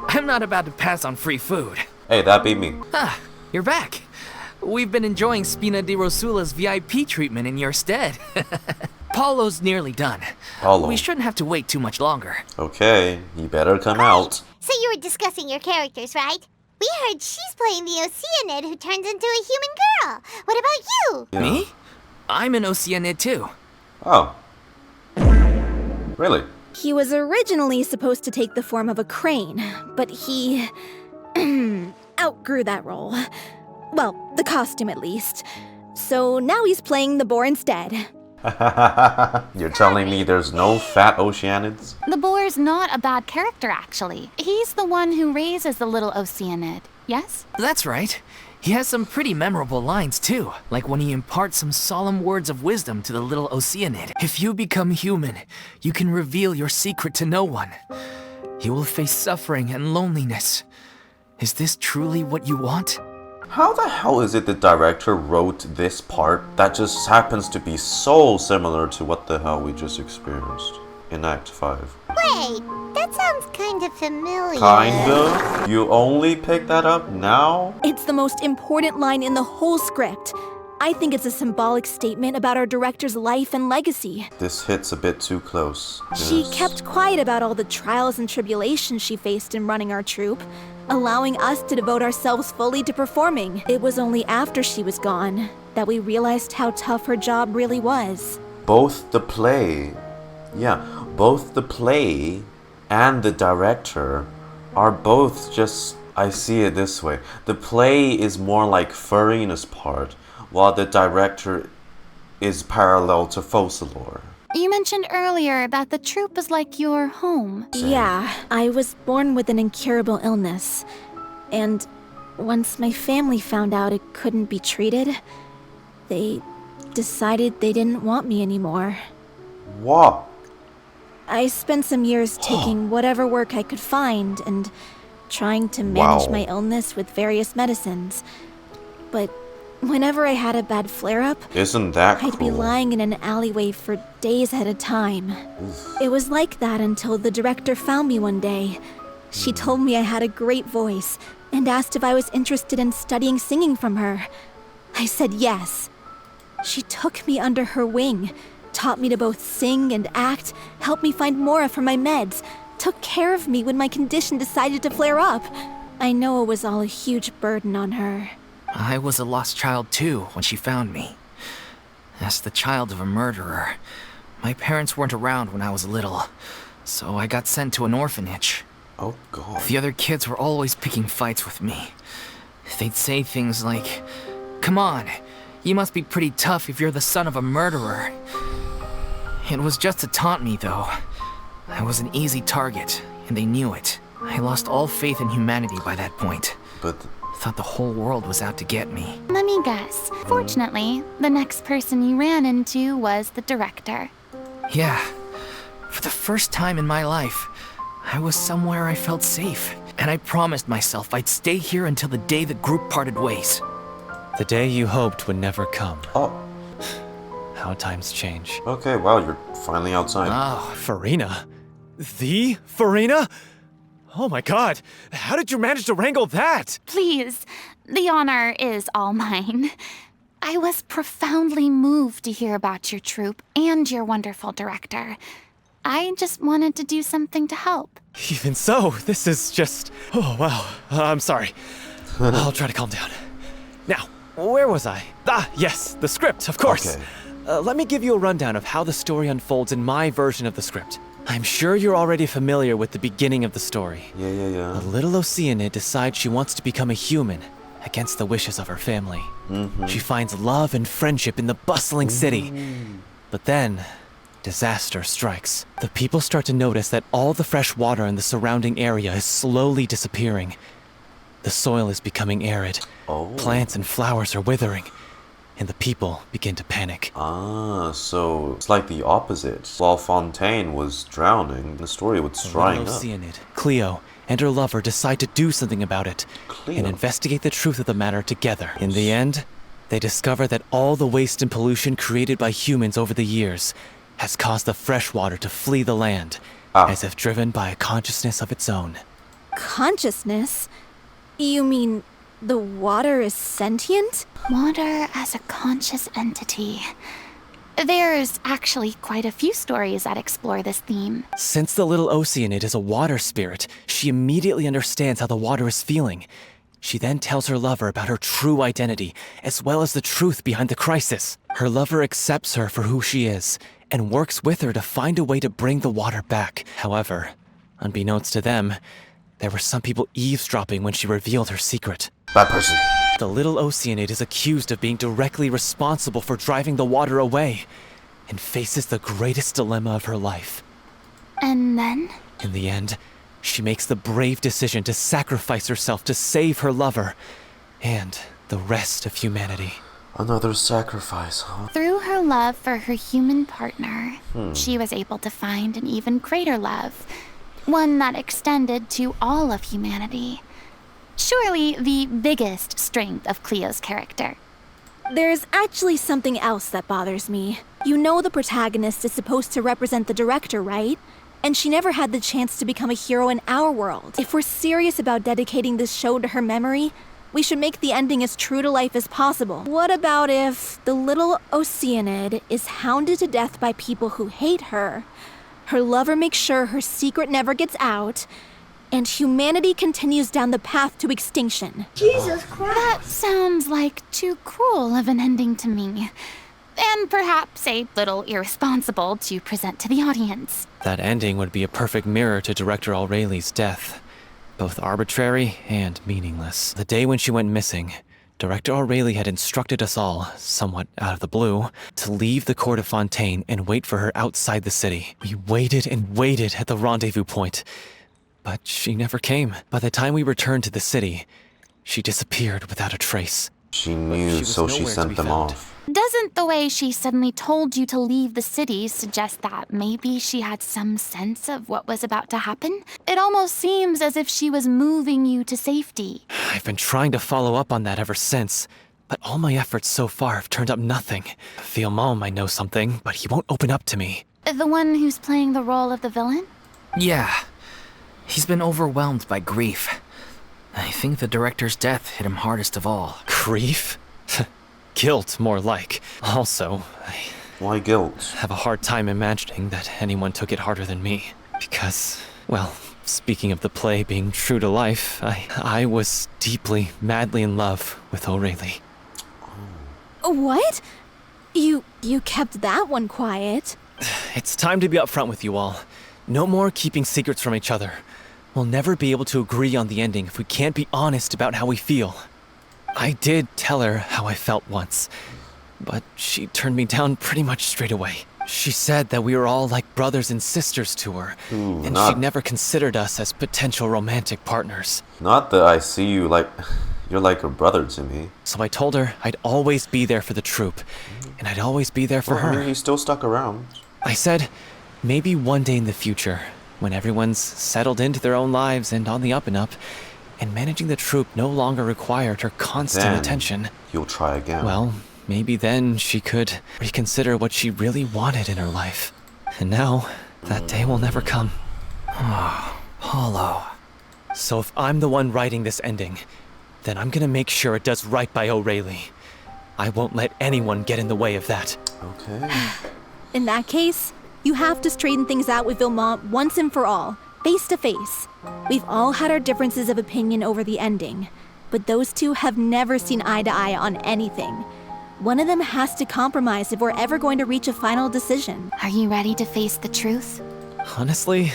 I'm not about to pass on free food. Hey, that beat me. Ah, you're back. We've been enjoying Spina di Rosula's VIP treatment in your stead. Paulo's nearly done. Paulo. We shouldn't have to wait too much longer. Okay, you better come out. So you were discussing your characters, right? We heard she's playing the Oceanid who turns into a human girl. What about you? Yeah. Me? I'm an Oceanid too. Oh. Really? He was originally supposed to take the form of a crane, but he outgrew that role. Well, the costume at least. So now he's playing the boar instead. You're telling me there's no fat Oceanids? The boar's not a bad character, actually. He's the one who raises the little Oceanid, yes? That's right. He has some pretty memorable lines too, like when he imparts some solemn words of wisdom to the little Oceanid. If you become human, you can reveal your secret to no one. You will face suffering and loneliness. Is this truly what you want? How the hell is it the director wrote this part that just happens to be so similar to what the hell we just experienced in Act 5? Wait, that sounds kind of familiar. Kinda? You only picked that up now? It's the most important line in the whole script. I think it's a symbolic statement about our director's life and legacy. This hits a bit too close. She Yes. kept quiet about all the trials and tribulations she faced in running our troupe, allowing us to devote ourselves fully to performing. It was only after she was gone that we realized how tough her job really was. Both the play and the director are both just, I see it this way. The play is more like Furina's part, while the director is parallel to Focalor. You mentioned earlier that the troupe is like your home. Yeah, I was born with an incurable illness. And once my family found out it couldn't be treated, they decided they didn't want me anymore. What? I spent some years taking whatever work I could find and trying to manage Wow. my illness with various medicines. But whenever I had a bad flare-up, Isn't that I'd be cool? lying in an alleyway for days at a time. It was like that until the director found me one day. She told me I had a great voice and asked if I was interested in studying singing from her. I said yes. She took me under her wing, taught me to both sing and act, helped me find Mora for my meds, took care of me when my condition decided to flare up. I know it was all a huge burden on her. I was a lost child too when she found me. As the child of a murderer, my parents weren't around when I was little, so I got sent to an orphanage. Oh god. The other kids were always picking fights with me. They'd say things like, "Come on, you must be pretty tough if you're the son of a murderer." It was just to taunt me, though. I was an easy target, and they knew it. I lost all faith in humanity by that point. But Thought the whole world was out to get me. Let me guess. Fortunately, the next person you ran into was the director. Yeah. For the first time in my life, I was somewhere I felt safe. And I promised myself I'd stay here until the day the group parted ways. The day you hoped would never come. oh, How times change. okay, wow, you're finally outside. Oh, Furina? The Furina? Oh my god, how did you manage to wrangle that? Please, the honor is all mine. I was profoundly moved to hear about your troupe and your wonderful director. I just wanted to do something to help. Even so, this is just... Oh wow, I'm sorry. I'll try to calm down. Now, where was I? Ah, yes, the script, of course. Okay. Let me give you a rundown of how the story unfolds in my version of the script. I'm sure you're already familiar with the beginning of the story. Yeah. A little Oceanid decides she wants to become a human, against the wishes of her family. She finds love and friendship in the bustling city. But then, disaster strikes. The people start to notice that all the fresh water in the surrounding area is slowly disappearing. The soil is becoming arid. Oh. Plants and flowers are withering. And the people begin to panic. Ah, so it's like the opposite. While Fontaine was drowning, the story was The drying little up. Oceanid, Cleo, and her lover decide to do something about it Cleo? and investigate the truth of the matter together. In the end, they discover that all the waste and pollution created by humans over the years has caused the fresh water to flee the land, as if driven by a consciousness of its own. Consciousness? You mean the water is sentient? Water as a conscious entity. There's actually quite a few stories that explore this theme. Since the little Oceanid is a water spirit, she immediately understands how the water is feeling. She then tells her lover about her true identity, as well as the truth behind the crisis. Her lover accepts her for who she is, and works with her to find a way to bring the water back. However, unbeknownst to them, there were some people eavesdropping when she revealed her secret. Bad person. The little Oceanid is accused of being directly responsible for driving the water away, and faces the greatest dilemma of her life. And then? In the end, she makes the brave decision to sacrifice herself to save her lover, and the rest of humanity. Another sacrifice, huh? Through her love for her human partner, she was able to find an even greater love, one that extended to all of humanity. Surely the biggest strength of Cleo's character. There's actually something else that bothers me. You know the protagonist is supposed to represent the director, right? And she never had the chance to become a hero in our world. If we're serious about dedicating this show to her memory, we should make the ending as true to life as possible. What about if the little Oceanid is hounded to death by people who hate her, her lover makes sure her secret never gets out, and humanity continues down the path to extinction? Jesus Christ. That sounds like too cruel of an ending to me. And perhaps a little irresponsible to present to the audience. That ending would be a perfect mirror to Director Aurelie's death. Both arbitrary and meaningless. The day when she went missing, Director Aurelie had instructed us all, somewhat out of the blue, to leave the court of Fontaine and wait for her outside the city. We waited and waited at the rendezvous point, but she never came. By the time we returned to the city, she disappeared without a trace. She knew, so she sent them off. Doesn't the way she suddenly told you to leave the city suggest that maybe she had some sense of what was about to happen? It almost seems as if she was moving you to safety. I've been trying to follow up on that ever since, but all my efforts so far have turned up nothing. Vilmant might know something, but he won't open up to me. The one who's playing the role of the villain? yeah. He's been overwhelmed by grief. I think the director's death hit him hardest of all. Grief? Guilt, more like. Also, I Why guilt? have a hard time imagining that anyone took it harder than me. Because, well, speaking of the play being true to life, I was deeply, madly in love with Aurelie. What? You kept that one quiet. It's time to be upfront with you all. No more keeping secrets from each other. We'll never be able to agree on the ending if we can't be honest about how we feel. I did tell her how I felt once, but she turned me down pretty much straight away. She said that we were all like brothers and sisters to her, and she'd never considered us as potential romantic partners. Not that I see you like... You're like a brother to me. So I told her I'd always be there for the troupe, and I'd always be there for her. I mean, he's still stuck around. I said, maybe one day in the future, when everyone's settled into their own lives and on the up and up, and managing the troupe no longer required her constant attention. You'll try again. Well, maybe then she could reconsider what she really wanted in her life. And now, that day will never come. Pauleau. So if I'm the one writing this ending, then I'm gonna make sure it does right by Aurelie. I won't let anyone get in the way of that. Okay. In that case, you have to straighten things out with Vilmant once and for all, face to face. We've all had our differences of opinion over the ending, but those two have never seen eye to eye on anything. One of them has to compromise if we're ever going to reach a final decision. Are you ready to face the truth? Honestly,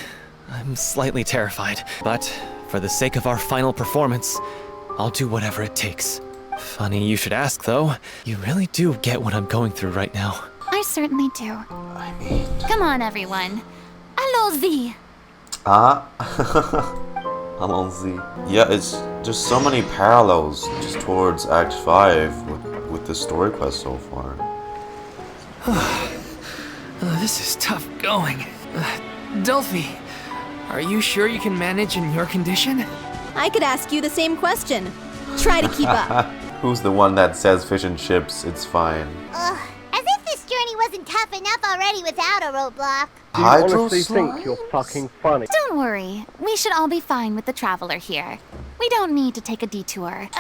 I'm slightly terrified, but for the sake of our final performance, I'll do whatever it takes. Funny you should ask, though. You really do get what I'm going through right now. I certainly do. I mean... Come on, everyone. Allons-y. Allons-y. Yeah, it's just so many parallels just towards Act 5 with the story quest so far. This is tough going. Delphi, are you sure you can manage in your condition? I could ask you the same question. Try to keep up. Who's the one that says fish and chips? It's fine. Ugh, as if this journey wasn't tough enough already without a roadblock. Do you honestly think you're fucking funny? Don't worry. We should all be fine with the traveler here. We don't need to take a detour.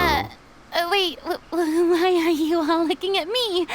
Wait, why are you all looking at me?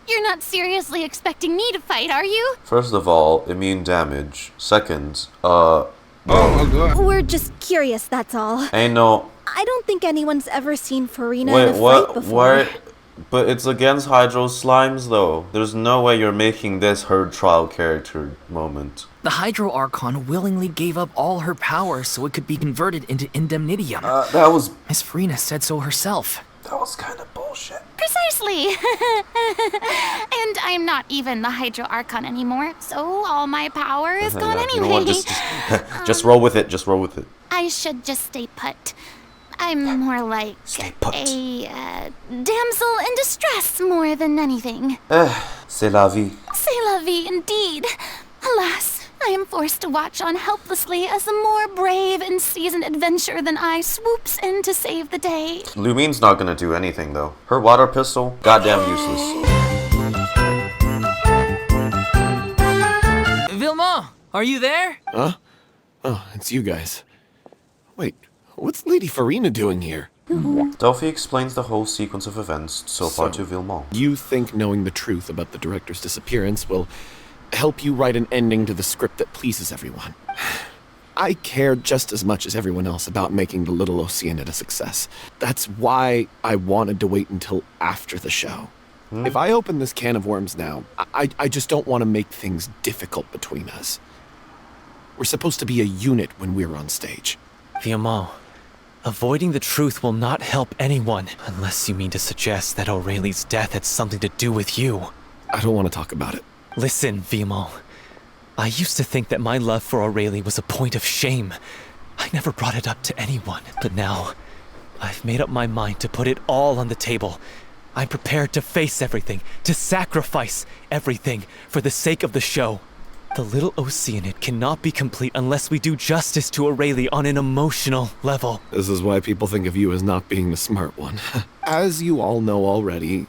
You're not seriously expecting me to fight, are you? First of all, immune damage. Second, Oh god. We're just curious, that's all. ain't no... I don't think anyone's ever seen Furina Wait, in a what? fight before. What? But it's against Hydro Slimes, though. There's no way you're making this her trial character moment. The Hydro Archon willingly gave up all her power so it could be converted into Indemnitium. That was... Miss Furina said so herself. That was kind of bullshit. Precisely. And I'm not even the Hydro Archon anymore, so all my power is gone anyway. You know what? Just roll with it. Just roll with it. I should just stay put. I'm more like a damsel in distress more than anything. C'est la vie. C'est la vie indeed. Alas, I am forced to watch on helplessly as a more brave and seasoned adventurer than I swoops in to save the day. Lumine's not gonna do anything, though. Her water pistol, goddamn useless. Vilmant, are you there? Huh? Oh, it's you guys. Wait, what's Lady Furina doing here? Delphi explains the whole sequence of events so far to Vilmant. You think knowing the truth about the director's disappearance will help you write an ending to the script that pleases everyone? I care just as much as everyone else about making the Little Oceanid a success. That's why I wanted to wait until after the show. If I open this can of worms now, I just don't want to make things difficult between us. We're supposed to be a unit when we're on stage. Vilmant, avoiding the truth will not help anyone, unless you mean to suggest that Aurelie's death had something to do with you. I don't want to talk about it. Listen, Vilmant. I used to think that my love for Aurelie was a point of shame. I never brought it up to anyone, but now I've made up my mind to put it all on the table. I'm prepared to face everything, to sacrifice everything for the sake of the show. The Little Oceanid cannot be complete unless we do justice to Aurelie on an emotional level. This is why people think of you as not being the smart one. As you all know already,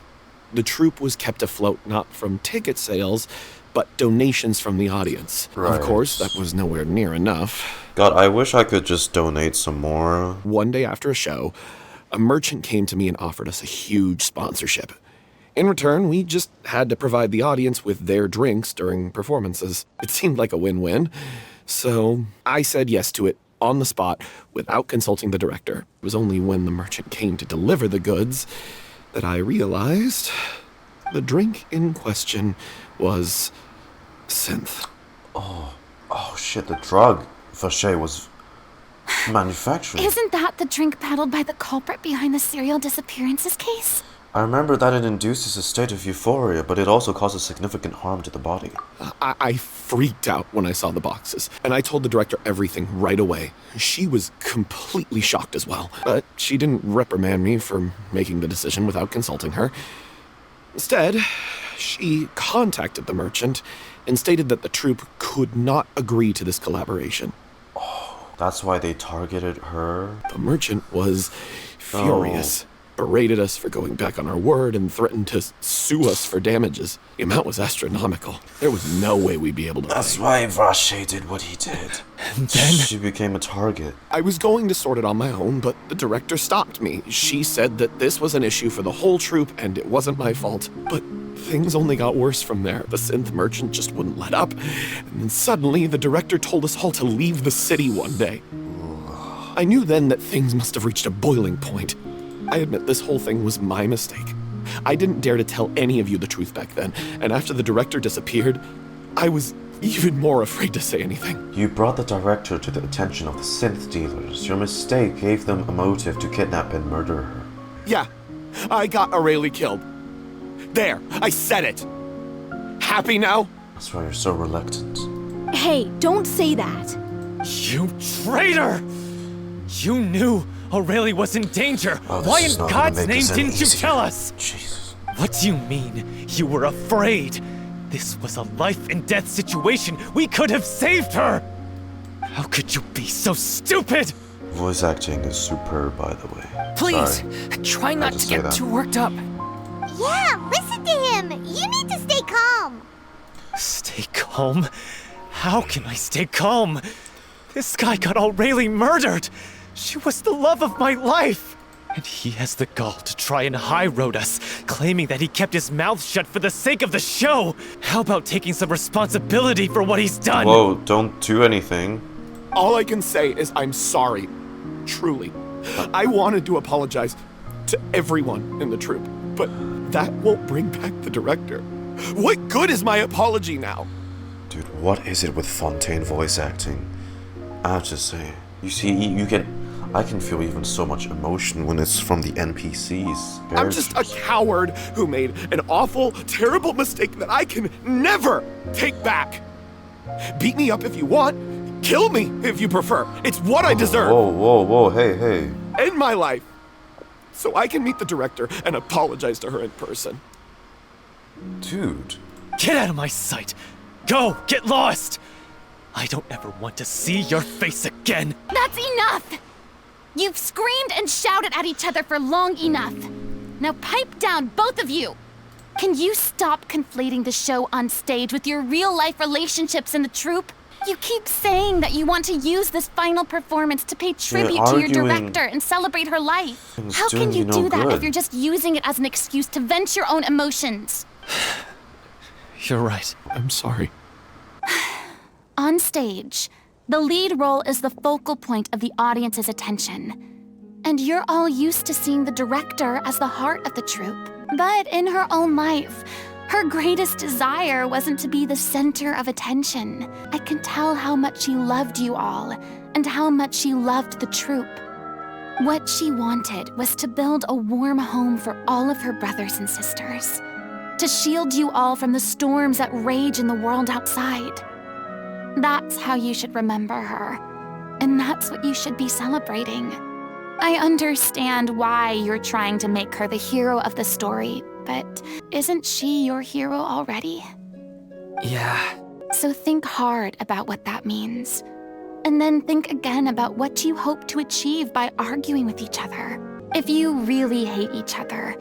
the troupe was kept afloat not from ticket sales, but donations from the audience. Right. Of course, that was nowhere near enough. God, I wish I could just donate some more. One day after a show, a merchant came to me and offered us a huge sponsorship. In return, we just had to provide the audience with their drinks during performances. It seemed like a win-win, so I said yes to it on the spot without consulting the director. It was only when the merchant came to deliver the goods that I realized the drink in question was synth. Oh shit, the drug Vache was manufacturing. Isn't that the drink peddled by the culprit behind the serial disappearances case? I remember that it induces a state of euphoria, but it also causes significant harm to the body. I freaked out when I saw the boxes, and I told the director everything right away. She was completely shocked as well, but she didn't reprimand me for making the decision without consulting her. Instead, she contacted the merchant and stated that the troupe could not agree to this collaboration. Oh, that's why they targeted her? The merchant was furious. Berated us for going back on our word and threatened to sue us for damages. The amount was astronomical. There was no way we'd be able to That's pay. why Vache did what he did. And then She became a target. I was going to sort it on my own, but the director stopped me. She said that this was an issue for the whole troupe and it wasn't my fault. But things only got worse from there. The synth merchant just wouldn't let up. And then suddenly, the director told us all to leave the city one day. I knew then that things must have reached a boiling point. I admit this whole thing was my mistake. I didn't dare to tell any of you the truth back then, and after the director disappeared, I was even more afraid to say anything. You brought the director to the attention of the synth dealers. Your mistake gave them a motive to kidnap and murder her. Yeah, I got Aurelie killed. There, I said it. Happy now? That's why you're so reluctant. Hey, don't say that. You traitor! You knew Aurelie was in danger. Oh, Why this is in not gonna God's make name this any didn't you easier. tell us? Jesus. What do you mean? You were afraid? This was a life and death situation. We could have saved her! How could you be so stupid? Voice acting is superb, by the way. Please, Sorry. try not to say get that. too worked up. Yeah, listen to him. You need to stay calm. Stay calm? How can I stay calm? This guy got Aurelie murdered! She was the love of my life! And he has the gall to try and high-road us, claiming that he kept his mouth shut for the sake of the show! How about taking some responsibility for what he's done? Whoa, don't do anything. All I can say is I'm sorry. Truly. I wanted to apologize to everyone in the troupe, but that won't bring back the director. What good is my apology now? Dude, what is it with Fontaine voice acting? I have to say. You see, I can feel even so much emotion when it's from the NPCs. I'm just a coward who made an awful, terrible mistake that I can never take back. Beat me up if you want. Kill me if you prefer. It's what I deserve. Whoa, hey. End my life. So I can meet the director and apologize to her in person. Dude. Get out of my sight! Go! Get lost! I don't ever want to see your face again! That's enough! You've screamed and shouted at each other for long enough. Now pipe down, both of you! Can you stop conflating the show on stage with your real-life relationships in the troupe? You keep saying that you want to use this final performance to pay tribute to your director and celebrate her life. And it's How can doing you you no do that good. if you're just using it as an excuse to vent your own emotions? You're right. I'm sorry. On stage, the lead role is the focal point of the audience's attention. And you're all used to seeing the director as the heart of the troupe. But in her own life, her greatest desire wasn't to be the center of attention. I can tell how much she loved you all, and how much she loved the troupe. What she wanted was to build a warm home for all of her brothers and sisters. To shield you all from the storms that rage in the world outside. That's how you should remember her. And that's what you should be celebrating. I understand why you're trying to make her the hero of the story, but isn't she your hero already? Yeah. So think hard about what that means. And then think again about what you hope to achieve by arguing with each other. If you really hate each other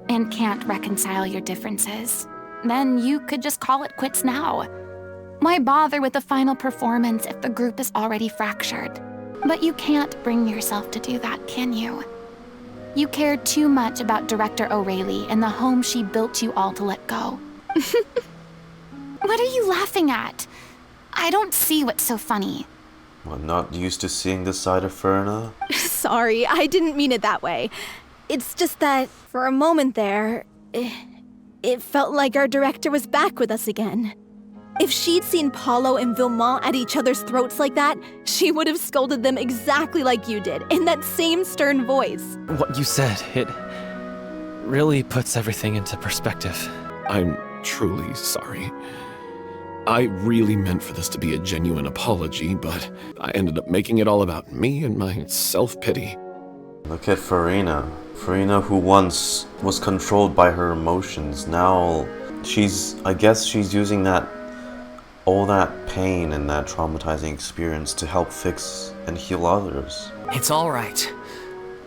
and can't reconcile your differences, then you could just call it quits now. Why bother with the final performance if the group is already fractured? But you can't bring yourself to do that, can you? You cared too much about Director Aurelie and the home she built you all to let go. What are you laughing at? I don't see what's so funny. I'm not used to seeing this side of Furina. Sorry, I didn't mean it that way. It's just that, for a moment there, it felt like our director was back with us again. If she'd seen Pauleau and Vilmant at each other's throats like that, she would have scolded them exactly like you did, in that same stern voice. What you said, it really puts everything into perspective. I'm truly sorry. I really meant for this to be a genuine apology, but I ended up making it all about me and my self-pity. Look at Furina. Furina, who once was controlled by her emotions, now I guess she's using all that pain and that traumatizing experience to help fix and heal others. It's alright.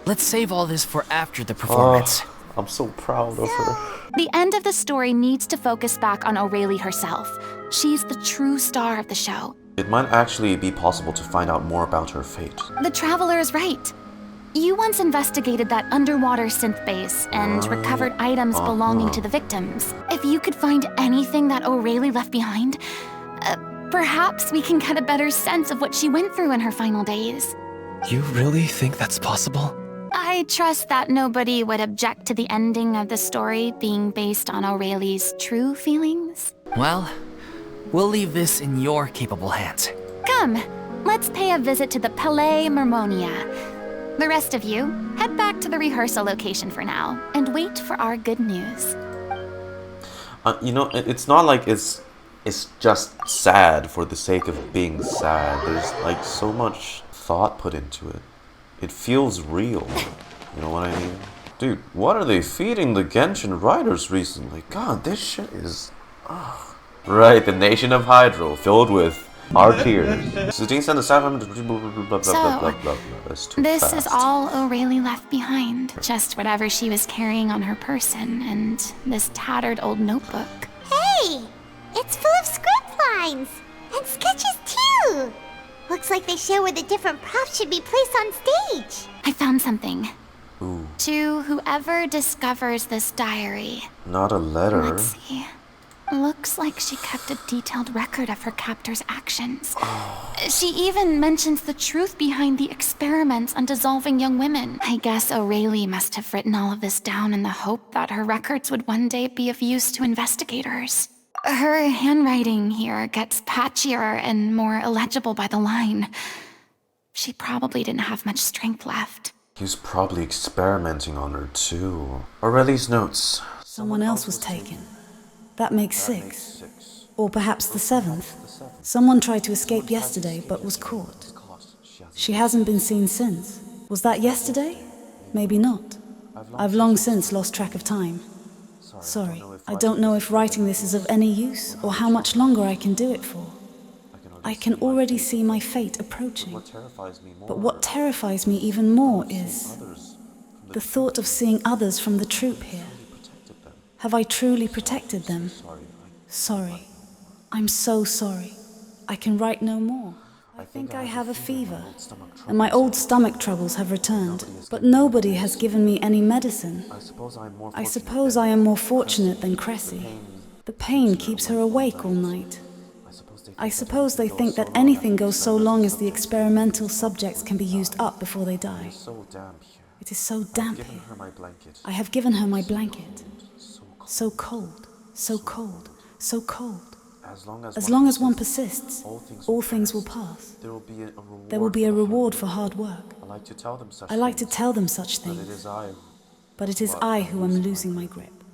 Let's save all this for after the performance. I'm so proud of her. The end of the story needs to focus back on Aurelie herself. She's the true star of the show. It might actually be possible to find out more about her fate. The Traveler is right. You once investigated that underwater synth base and recovered items belonging to the victims. If you could find anything that Aurelie left behind, perhaps we can get a better sense of what she went through in her final days. You really think that's possible? I trust that nobody would object to the ending of the story being based on Aurelie's true feelings. Well, we'll leave this in your capable hands. Come, let's pay a visit to the Palais Mermonia. The rest of you, head back to the rehearsal location for now, and wait for our good news. It's not like it's just sad for the sake of being sad. There's like so much thought put into it. It feels real. You know what I mean? Dude, what are they feeding the Genshin writers recently? God, this shit is... Right, the nation of Hydro, filled with our tears. So this is all Aurelie left behind. Just whatever she was carrying on her person, and this tattered old notebook. Hey! It's full of script lines! And sketches too! Looks like they show where the different props should be placed on stage. I found something. Ooh. To whoever discovers this diary. Not a letter. Let's see. Looks like she kept a detailed record of her captor's actions. She even mentions the truth behind the experiments on dissolving young women. I guess Aurelie must have written all of this down in the hope that her records would one day be of use to investigators. Her handwriting here gets patchier and more illegible by the line. She probably didn't have much strength left. He was probably experimenting on her too. Aurelie's notes. Someone else was taken. That makes 6. Or perhaps the 7th. Someone tried to escape yesterday but was caught. She hasn't been seen since. Was that yesterday? Maybe not. I've long since lost track of time. Sorry, I don't know if writing this is of any use or how much longer I can do it for. I can already see my fate approaching. But what terrifies me even more is the thought of seeing others from the troupe here. Have I truly protected them? Sorry. I'm so sorry. I can write no more. I think I have a fever, and my old stomach troubles have returned, but nobody has given me any medicine. I suppose I am more fortunate than Cressy. The pain keeps her awake all night. I suppose they think that anything goes so long as the experimental subjects can be used up before they die. It is so damp here. I have given her my blanket. So cold, so cold, so cold. As long as one persists, all things will pass. There will be a reward for hard work. I like to tell them such things, but it is I who am losing my grip.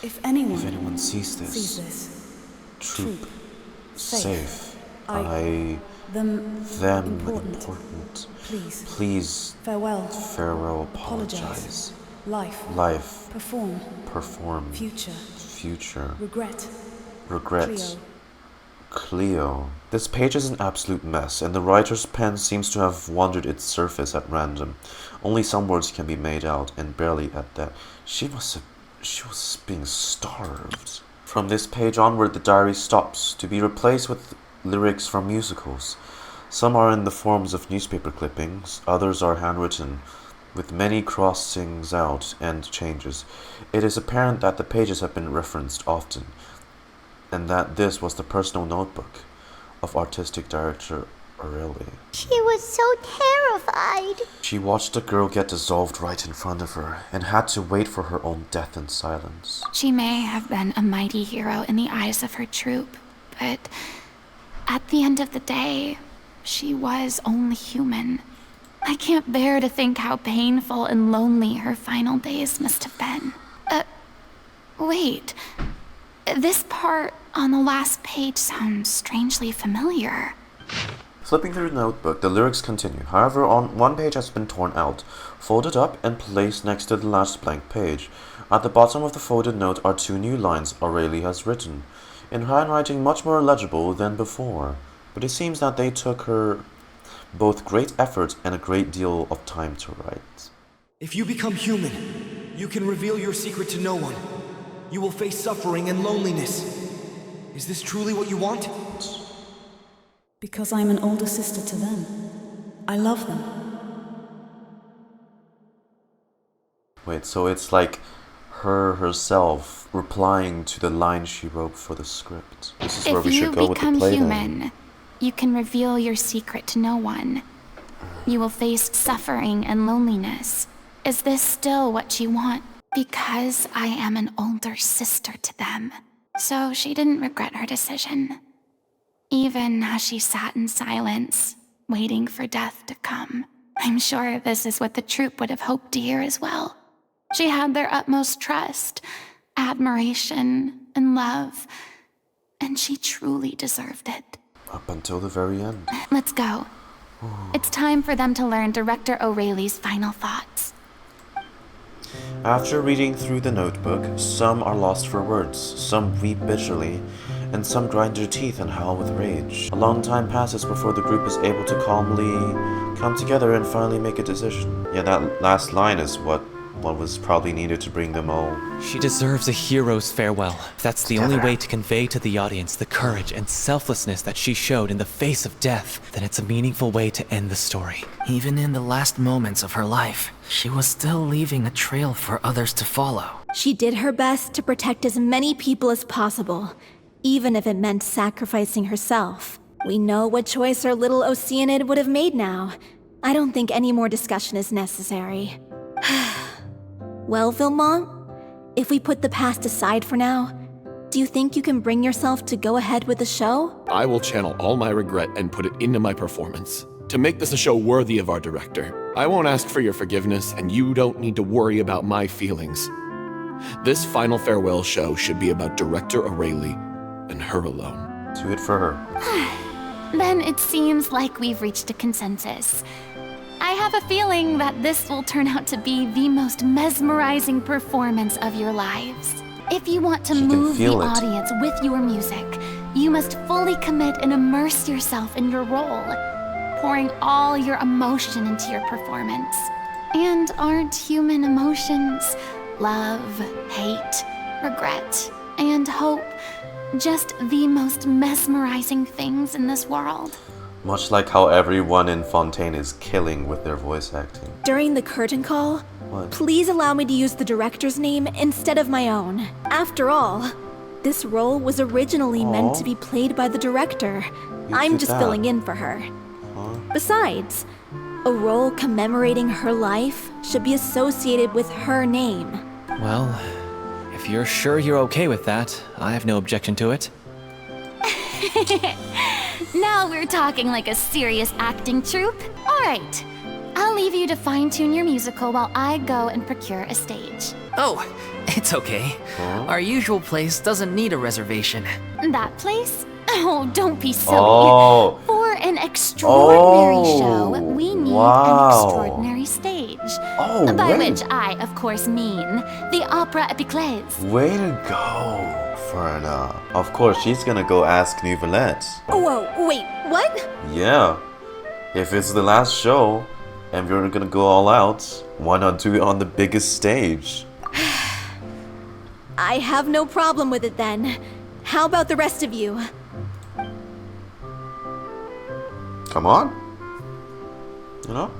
If anyone sees this, Troupe, safe. them important. Please, farewell, apologize. Life, perform, future, regret, Cleo. This page is an absolute mess, and the writer's pen seems to have wandered its surface at random. Only some words can be made out, and barely at that. She was being starved. From this page onward, the diary stops, to be replaced with lyrics from musicals. Some are in the forms of newspaper clippings, others are handwritten, with many crossings out and changes. It is apparent that the pages have been referenced often, and that this was the personal notebook of artistic director Aurelie. She was so terrified. She watched the girl get dissolved right in front of her, and had to wait for her own death in silence. She may have been a mighty hero in the eyes of her troupe, but at the end of the day, she was only human. I can't bear to think how painful and lonely her final days must have been. Wait. This part on the last page sounds strangely familiar. Flipping through the notebook, the lyrics continue. However, on one page has been torn out, folded up, and placed next to the last blank page. At the bottom of the folded note are 2 new lines Aurelie has written, in handwriting much more legible than before. But it seems that they took her both great effort and a great deal of time to write. If you become human, you can reveal your secret to no one. You will face suffering and loneliness. Is this truly what you want? Because I'm an older sister to them. I love them. Wait, so it's like her herself replying to the line she wrote for the script. This is where we should go with the play. If you become human, you can reveal your secret to no one. You will face suffering and loneliness. Is this still what you want? Because I am an older sister to them. So she didn't regret her decision. Even as she sat in silence, waiting for death to come. I'm sure this is what the troupe would have hoped to hear as well. She had their utmost trust, admiration, and love, and she truly deserved it. Up until the very end. Let's go. It's time for them to learn Director Aurelie's final thoughts. After reading through the notebook, some are lost for words, some weep bitterly, and some grind their teeth and howl with rage. A long time passes before the group is able to calmly come together and finally make a decision. Yeah, that last line is what was probably needed to bring them all. She deserves a hero's farewell. If that's the only way to convey to the audience the courage and selflessness that she showed in the face of death, then it's a meaningful way to end the story. Even in the last moments of her life, she was still leaving a trail for others to follow. She did her best to protect as many people as possible, even if it meant sacrificing herself. We know what choice our little Oceanid would have made now. I don't think any more discussion is necessary. Well, Vilmant, if we put the past aside for now, do you think you can bring yourself to go ahead with the show? I will channel all my regret and put it into my performance. To make this a show worthy of our director. I won't ask for your forgiveness, and you don't need to worry about my feelings. This final farewell show should be about Director Aurelie and her alone. Do it for her. Then it seems like we've reached a consensus. I have a feeling that this will turn out to be the most mesmerizing performance of your lives. If you want to move the audience with your music, you must fully commit and immerse yourself in your role, pouring all your emotion into your performance. And aren't human emotions love, hate, regret, and hope just the most mesmerizing things in this world? Much like how everyone in Fontaine is killing with their voice acting. During the curtain call, please allow me to use the director's name instead of my own. After all, this role was originally meant to be played by the director. I'm just filling in for her. Besides, a role commemorating her life should be associated with her name. Well, if you're sure you're okay with that, I have no objection to it. Now we're talking like a serious acting troupe. All right, I'll leave you to fine-tune your musical while I go and procure a stage. Oh, it's okay. Our usual place doesn't need a reservation. That place? Oh, don't be silly. For an extraordinary show, we need an extraordinary stage. By which I, of course, mean the Opera Epiclese. Way to go, Furina. Of course, she's gonna go ask Neuvillette. Whoa, wait, what? Yeah. If it's the last show, and we're gonna go all out, why not do it on the biggest stage? I have no problem with it then. How about the rest of you? Come on. You know?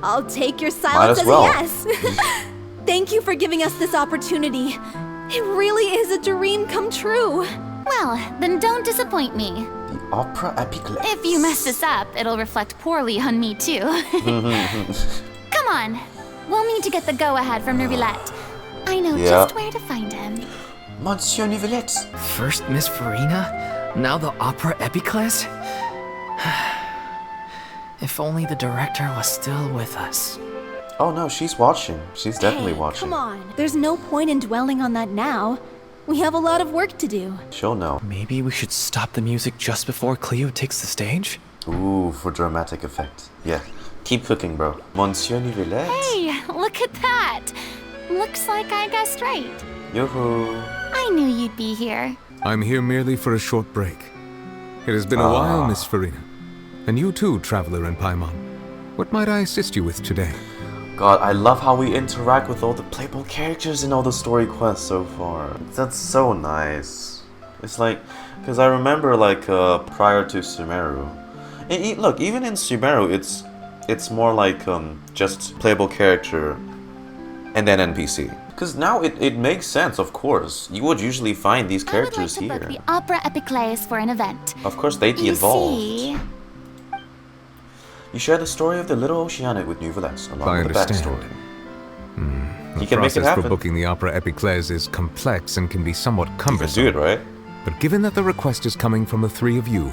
I'll take your silence as well. a yes. Thank you for giving us this opportunity. It really is a dream come true. Well, then don't disappoint me. The opera epiclese. If you mess this up, it'll reflect poorly on me too. Come on. We'll need to get the go-ahead from Neuvillette. I know just where to find him. Monsieur Neuvillette. First Miss Furina, now the opera epiclese? If only the director was still with us. Oh no, she's watching. She's definitely watching. Come on. There's no point in dwelling on that now. We have a lot of work to do. She'll know. Maybe we should stop the music just before Cleo takes the stage? Ooh, for dramatic effect. Yeah. Keep cooking, bro. Monsieur Neuvillette. Hey, look at that. Looks like I guessed right. Yoo-hoo. I knew you'd be here. I'm here merely for a short break. It has been a while, Miss Furina. And you too, traveler in Paimon. What might I assist you with today? God, I love how we interact with all the playable characters in all the story quests so far. That's so nice. It's like, because I remember like prior to Sumeru. Look, even in Sumeru, it's more like just playable character and then NPC. Because now it makes sense, of course. You would usually find these characters I would like to here. book the opera epiclese for an event. Of course, they'd be involved. You share the story of the little Oceanic with Neuvillette, along with the backstory. The can make it process happen. for booking the opera epiclese is complex and can be somewhat cumbersome. You can do it, right? But given that the request is coming from the three of you,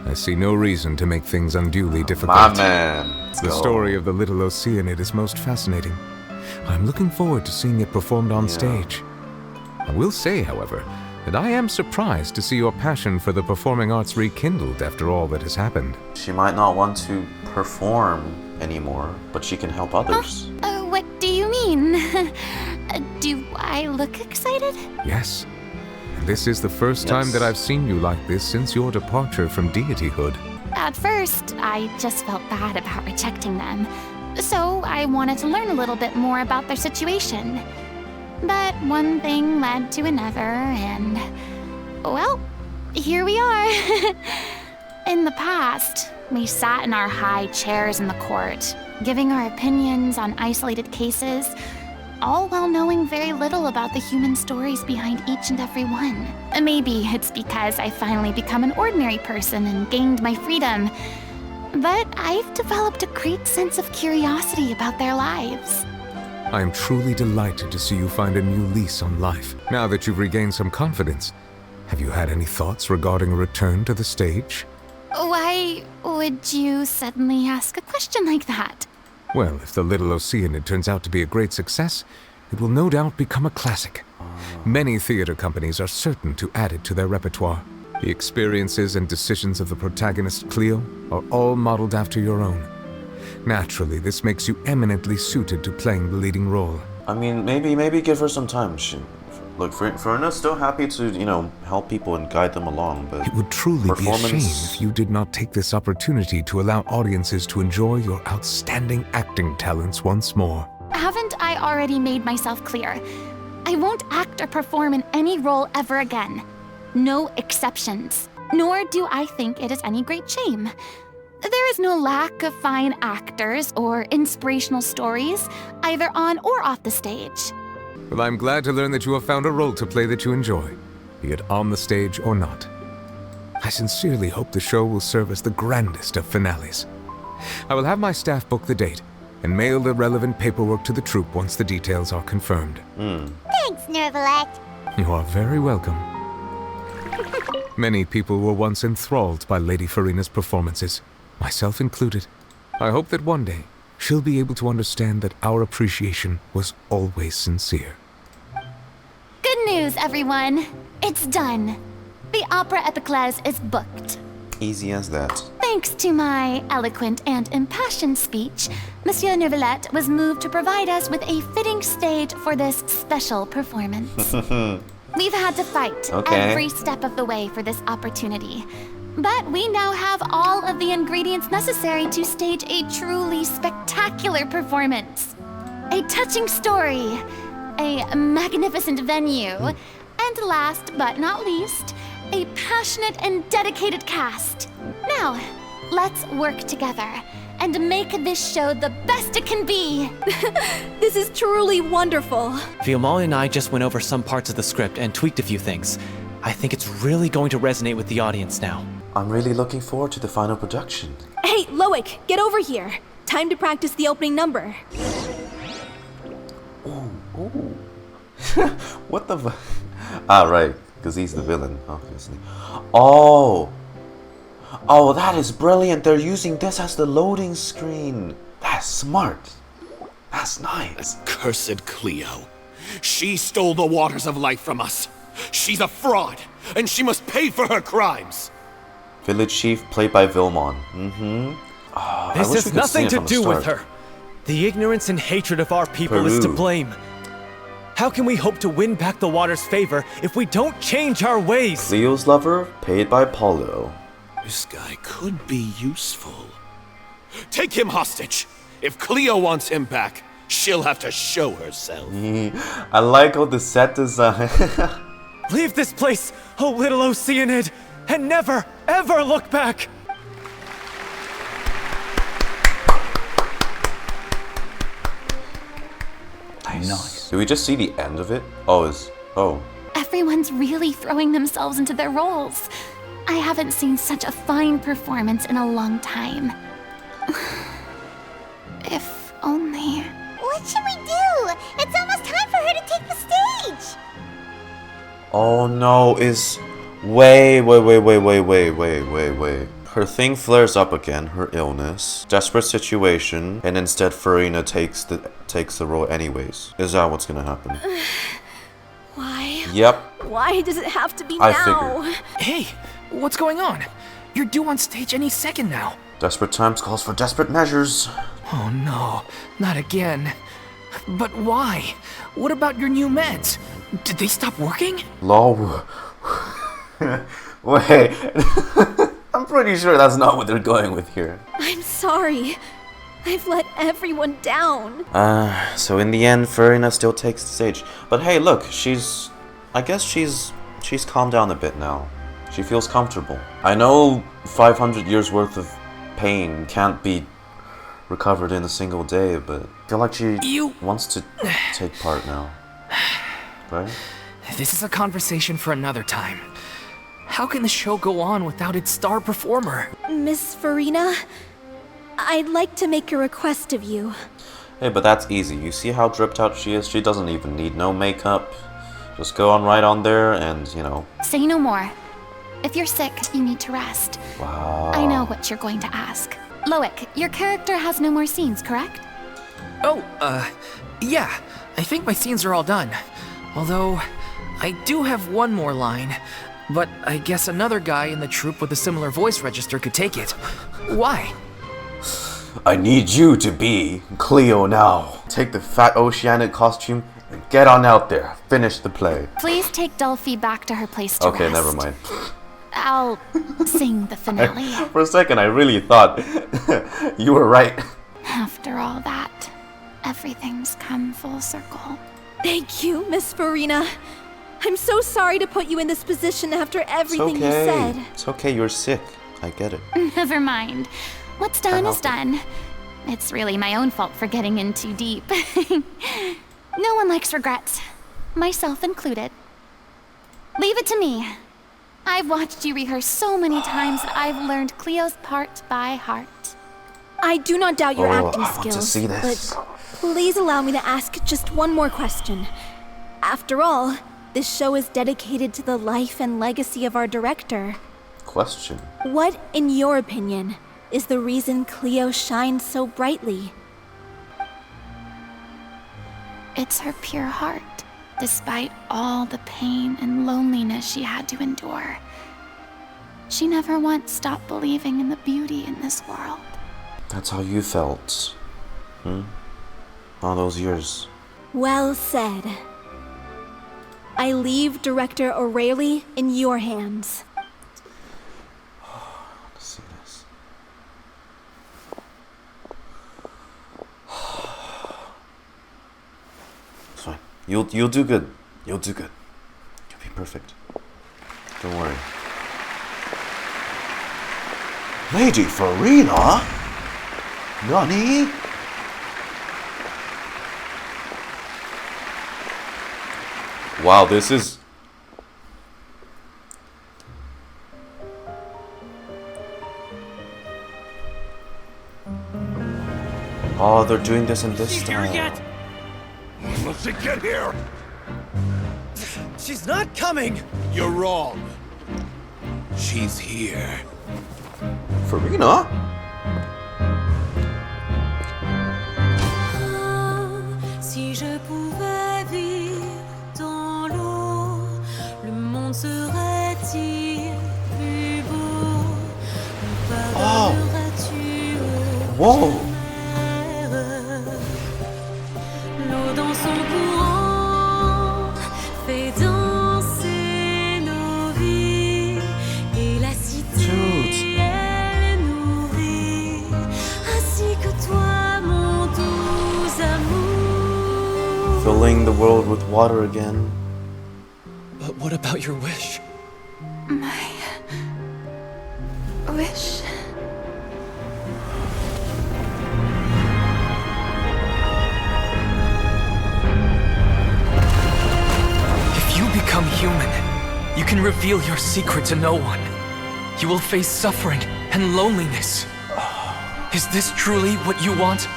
I see no reason to make things unduly difficult. My man. The story of the little Oceanid is most fascinating. I'm looking forward to seeing it performed on stage. I will say, however, that I am surprised to see your passion for the performing arts rekindled after all that has happened. She might not want to perform anymore, but she can help others. What do you mean? Do I look excited? Yes. And this is the first time that I've seen you like this since your departure from deityhood. At first, I just felt bad about rejecting them. So I wanted to learn a little bit more about their situation. But one thing led to another, and well, here we are. In the past, we sat in our high chairs in the court, giving our opinions on isolated cases, all while knowing very little about the human stories behind each and every one. Maybe it's because I finally become an ordinary person and gained my freedom, but I've developed a great sense of curiosity about their lives. I am truly delighted to see you find a new lease on life. Now that you've regained some confidence, have you had any thoughts regarding a return to the stage? Why would you suddenly ask a question like that? Well, if the Little Oceanid turns out to be a great success, it will no doubt become a classic. Many theater companies are certain to add it to their repertoire. The experiences and decisions of the protagonist, Cleo, are all modeled after your own. Naturally, this makes you eminently suited to playing the leading role. I mean, maybe give her some time. Look, Furina's still happy to, help people and guide them along, but it would truly be a shame if you did not take this opportunity to allow audiences to enjoy your outstanding acting talents once more. Haven't I already made myself clear? I won't act or perform in any role ever again. No exceptions. Nor do I think it is any great shame. There is no lack of fine actors or inspirational stories, either on or off the stage. Well, I'm glad to learn that you have found a role to play that you enjoy, be it on the stage or not. I sincerely hope the show will serve as the grandest of finales. I will have my staff book the date and mail the relevant paperwork to the troupe once the details are confirmed. Thanks, Neuvillette. You are very welcome. Many people were once enthralled by Lady Furina's performances, myself included. I hope that one day she'll be able to understand that our appreciation was always sincere. Good news, everyone. It's done. The opera epiclese is booked. Easy as that. Thanks to my eloquent and impassioned speech, Monsieur Neuvillette was moved to provide us with a fitting stage for this special performance. We've had to fight every step of the way for this opportunity. But we now have all of the ingredients necessary to stage a truly spectacular performance. A touching story, a magnificent venue, and last but not least, a passionate and dedicated cast. Now, let's work together and make this show the best it can be. This is truly wonderful. Vilmant and I just went over some parts of the script and tweaked a few things. I think it's really going to resonate with the audience now. I'm really looking forward to the final production. Hey, Loic, get over here. Time to practice the opening number. Ooh. What the Ah, right, because he's the villain, obviously. Oh, that is brilliant. They're using this as the loading screen. That's smart. That's nice. Cursed Cleo. She stole the waters of life from us. She's a fraud, and she must pay for her crimes. Village Chief, played by Vilmant. This has nothing to do with her. The ignorance and hatred of our people is to blame. How can we hope to win back the water's favor if we don't change our ways? Cleo's lover, paid by Pauleau. This guy could be useful. Take him hostage. If Cleo wants him back, she'll have to show herself. I like how the set design. Leave this place, oh little Oceanid, and never, ever look back! Nice. Did we just see the end of it? Oh. Everyone's really throwing themselves into their roles. I haven't seen such a fine performance in a long time. If only... What should we do? It's almost time for her to take the stage! Oh no, Wait. Her thing flares up again, her illness, desperate situation, and instead Furina takes the role anyways. Is that what's gonna happen? Why? Yep. Why does it have to be I now? figured. Hey, what's going on? You're due on stage any second now. Desperate times calls for desperate measures. Oh no, not again. But why? What about your new meds? Did they stop working? Lol. Wait. I'm pretty sure that's not what they're going with here. I'm sorry. I've let everyone down. So in the end, Furina still takes the stage. But hey, look, I guess she's calmed down a bit now. She feels comfortable. I know 500 years worth of pain can't be recovered in a single day, but I feel like she wants to take part now. Right? This is a conversation for another time. How can the show go on without its star performer? Miss Furina, I'd like to make a request of you. Hey, but that's easy. You see how dripped out she is? She doesn't even need no makeup. Just go on right on there and, Say no more. If you're sick, you need to rest. Wow. I know what you're going to ask. Loic, your character has no more scenes, correct? Yeah. I think my scenes are all done. Although, I do have one more line. But I guess another guy in the troupe with a similar voice register could take it. Why? I need you to be Cleo now. Take the fat oceanic costume and get on out there. Finish the play. Please take Delphi back to her place to Okay, rest. never mind. I'll sing the finale. For a second, I really thought you were right. After all that, everything's come full circle. Thank you, Miss Furina. I'm so sorry to put you in this position after everything you said. It's okay, you're sick. I get it. Never mind. What's done is done. It's really my own fault for getting in too deep. No one likes regrets, myself included. Leave it to me. I've watched you rehearse so many times that I've learned Cleo's part by heart. I do not doubt your acting I skills, want to see this. but please allow me to ask just one more question. After all, this show is dedicated to the life and legacy of our director. Question. What, in your opinion, is the reason Cleo shines so brightly? It's her pure heart, despite all the pain and loneliness she had to endure. She never once stopped believing in the beauty in this world. That's how you felt. All those years. Well said. I leave Director Aurelie in your hands. Let's see this. It's fine. You'll do good. You'll do good. You'll be perfect. Don't worry. Lady Furina? Nani? Wow, this is... Oh, they're doing this in this style. Let's get here! She's not coming! You're wrong. She's here. Furina? Si je pouvais vivre dans l'eau, le monde serait-il plus beau? Pardonneras-tu Whoa! l'eau dans son courant fait danser nos vies et la cité est nourrie ainsi que toi mon doux amour. Filling the world with water again. But what about your wish? My wish. If you become human, you can reveal your secret to no one. You will face suffering and loneliness. Is this truly what you want?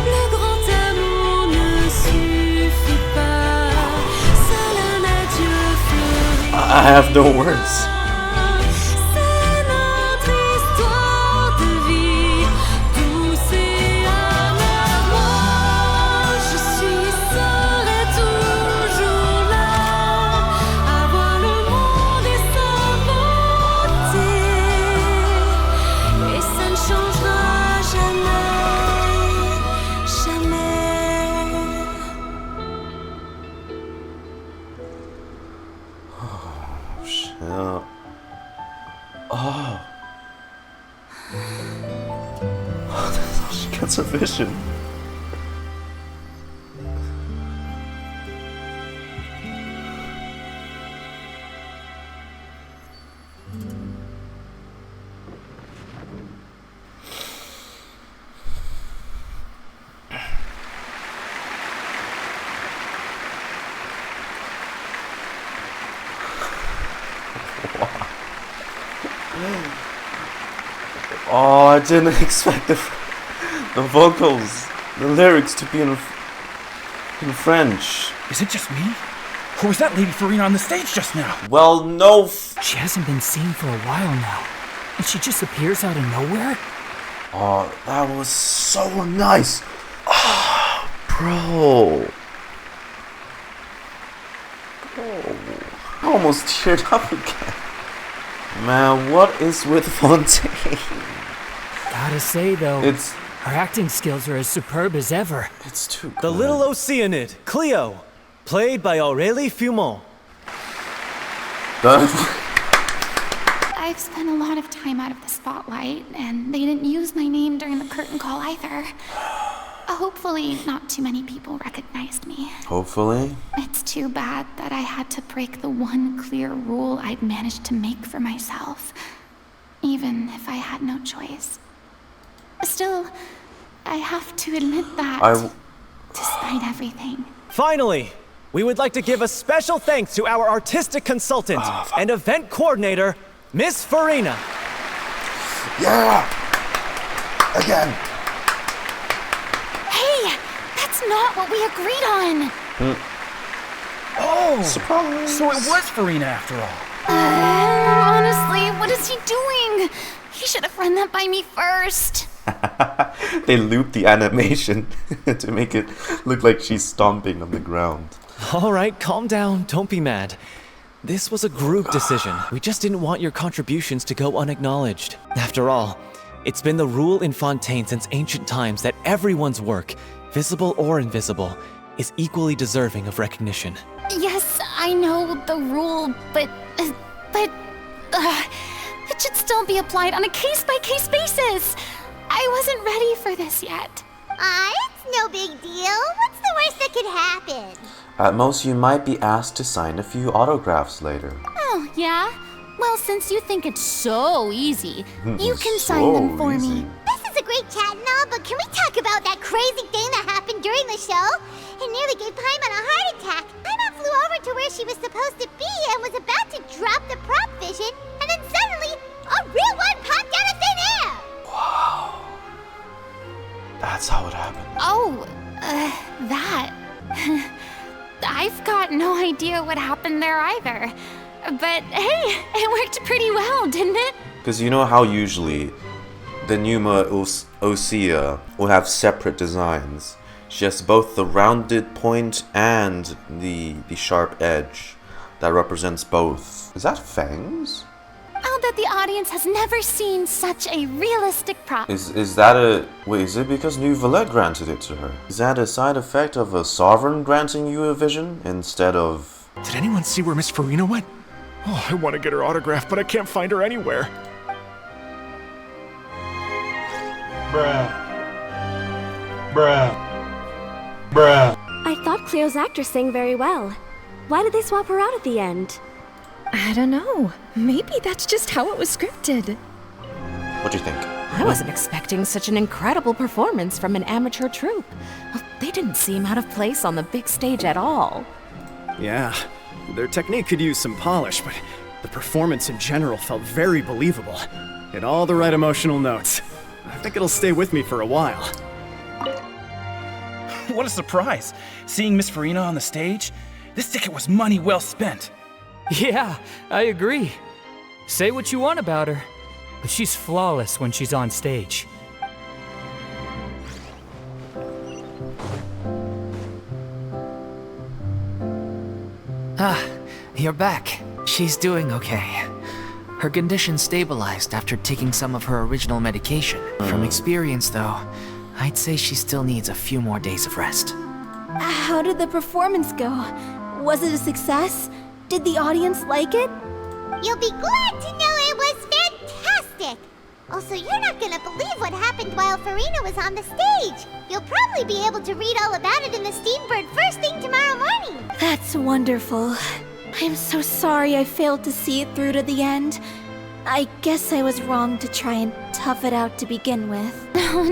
Le grand amour ne suffit pas, seul un adieu fleuri. I have no words. C'est notre histoire de vie, douce et amère. Moi, je suis, serai toujours là, à voir le monde et sa beauté. Et ça ne changera jamais, jamais. Yeah. Oh. That's how she gets her vision. Oh, I didn't expect the vocals, the lyrics to be in French. Is it just me? Or was that Lady Furina on the stage just now? Well, no. She hasn't been seen for a while now, and she just appears out of nowhere? Oh, that was so nice. Oh, bro. Oh, I almost teared up again. Man, what is with Fontaine? Gotta say though, It's her acting skills are as superb as ever. It's too good. The little Oceanid, Cleo, played by Aurelie Vilmant. I've spent a lot of time out of the spotlight, and they didn't use my name during the curtain call either. Hopefully, not too many people recognized me. Hopefully. It's too bad that I had to break the one clear rule I'd managed to make for myself, even if I had no choice. Still, I have to admit that, despite everything. Finally, we would like to give a special thanks to our artistic consultant and event coordinator, Miss Furina. Yeah! Again! Hey! That's not what we agreed on! Oh! Surprise! So it was Furina after all. Honestly, what is he doing? He should have run that by me first. They looped the animation to make it look like she's stomping on the ground. All right, calm down. Don't be mad. This was a group decision. We just didn't want your contributions to go unacknowledged. After all, it's been the rule in Fontaine since ancient times that everyone's work, visible or invisible, is equally deserving of recognition. Yes, I know the rule, but it should still be applied on a case-by-case basis. I wasn't ready for this yet. It's no big deal. What's the worst that could happen? At most, you might be asked to sign a few autographs later. Oh, yeah? Well, since you think it's so easy, you can sign them for me. This is a great chat and all, but can we talk about that crazy thing that happened during the show? It nearly gave Paimon a heart attack. Paimon flew over to where she was supposed to be and was about to drop the prop vision, and then suddenly, a real one popped out of thin air! Wow. That's how it happened. Oh, that. I've got no idea what happened there either. But hey, it worked pretty well, didn't it? Because you know how usually the Numa Osea will have separate designs. She has both the rounded point and the sharp edge that represents both. Is that fangs? Oh, that the audience has never seen such a realistic prop. Is that a... Wait, is it because Neuvillette granted it to her? Is that a side effect of a sovereign granting you a vision instead of... Did anyone see where Miss Furina went? Oh, I want to get her autograph, but I can't find her anywhere. Bruh. I thought Cleo's actor sang very well. Why did they swap her out at the end? I don't know. Maybe that's just how it was scripted. What do you think? I wasn't expecting such an incredible performance from an amateur troupe. They didn't seem out of place on the big stage at all. Yeah, their technique could use some polish, but the performance in general felt very believable. Hit all the right emotional notes. I think it'll stay with me for a while. What a surprise! Seeing Miss Furina on the stage? This ticket was money well spent. Yeah, I agree. Say what you want about her, but she's flawless when she's on stage. Ah, you're back. She's doing okay. Her condition stabilized after taking some of her original medication. From experience, though, I'd say she still needs a few more days of rest. How did the performance go? Was it a success? Did the audience like it? You'll be glad to know it was fantastic! Also, you're not gonna believe what happened while Furina was on the stage. You'll probably be able to read all about it in the Steambird first thing tomorrow morning. That's wonderful. I'm so sorry I failed to see it through to the end. I guess I was wrong to try and tough it out to begin with.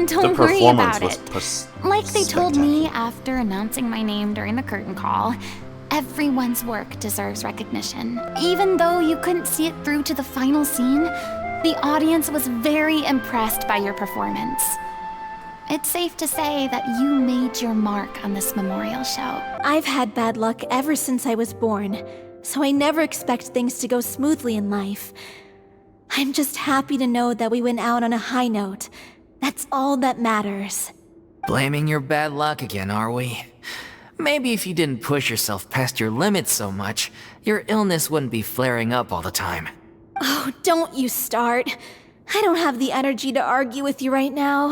Don't worry about it. Like they told me after announcing my name during the curtain call, everyone's work deserves recognition. Even though you couldn't see it through to the final scene, the audience was very impressed by your performance. It's safe to say that you made your mark on this memorial show. I've had bad luck ever since I was born, so I never expect things to go smoothly in life. I'm just happy to know that we went out on a high note. That's all that matters. Blaming your bad luck again, are we? Maybe if you didn't push yourself past your limits so much, your illness wouldn't be flaring up all the time. Oh, don't you start. I don't have the energy to argue with you right now.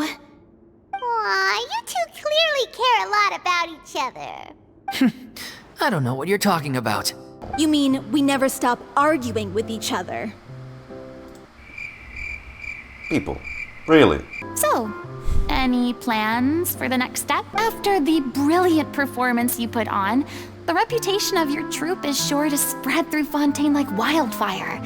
Aw, you two clearly care a lot about each other. I don't know what you're talking about. You mean we never stop arguing with each other? People. Really? So, any plans for the next step? After the brilliant performance you put on, the reputation of your troupe is sure to spread through Fontaine like wildfire.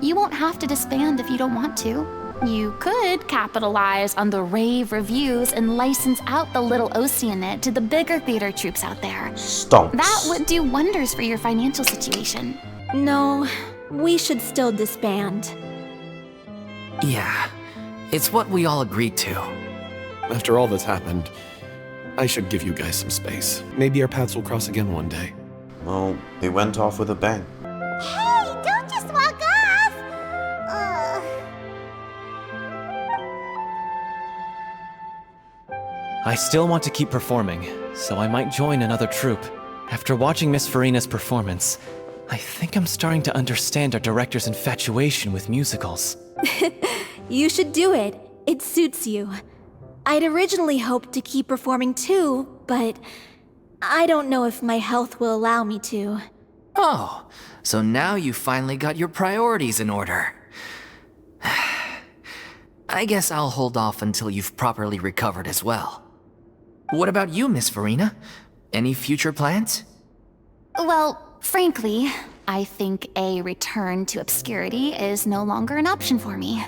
You won't have to disband if you don't want to. You could capitalize on the rave reviews and license out the little Oceanid to the bigger theater troupes out there. Stomps. That would do wonders for your financial situation. No, we should still disband. Yeah, it's what we all agreed to. After all that's happened, I should give you guys some space. Maybe our paths will cross again one day. Well, they went off with a bang. Hey, don't just walk off! I still want to keep performing, so I might join another troupe. After watching Miss Furina's performance, I think I'm starting to understand our director's infatuation with musicals. You should do it. It suits you. I'd originally hoped to keep performing too, but I don't know if my health will allow me to. Oh, so now you finally got your priorities in order. I guess I'll hold off until you've properly recovered as well. What about you, Miss Furina? Any future plans? Well, frankly, I think a return to obscurity is no longer an option for me.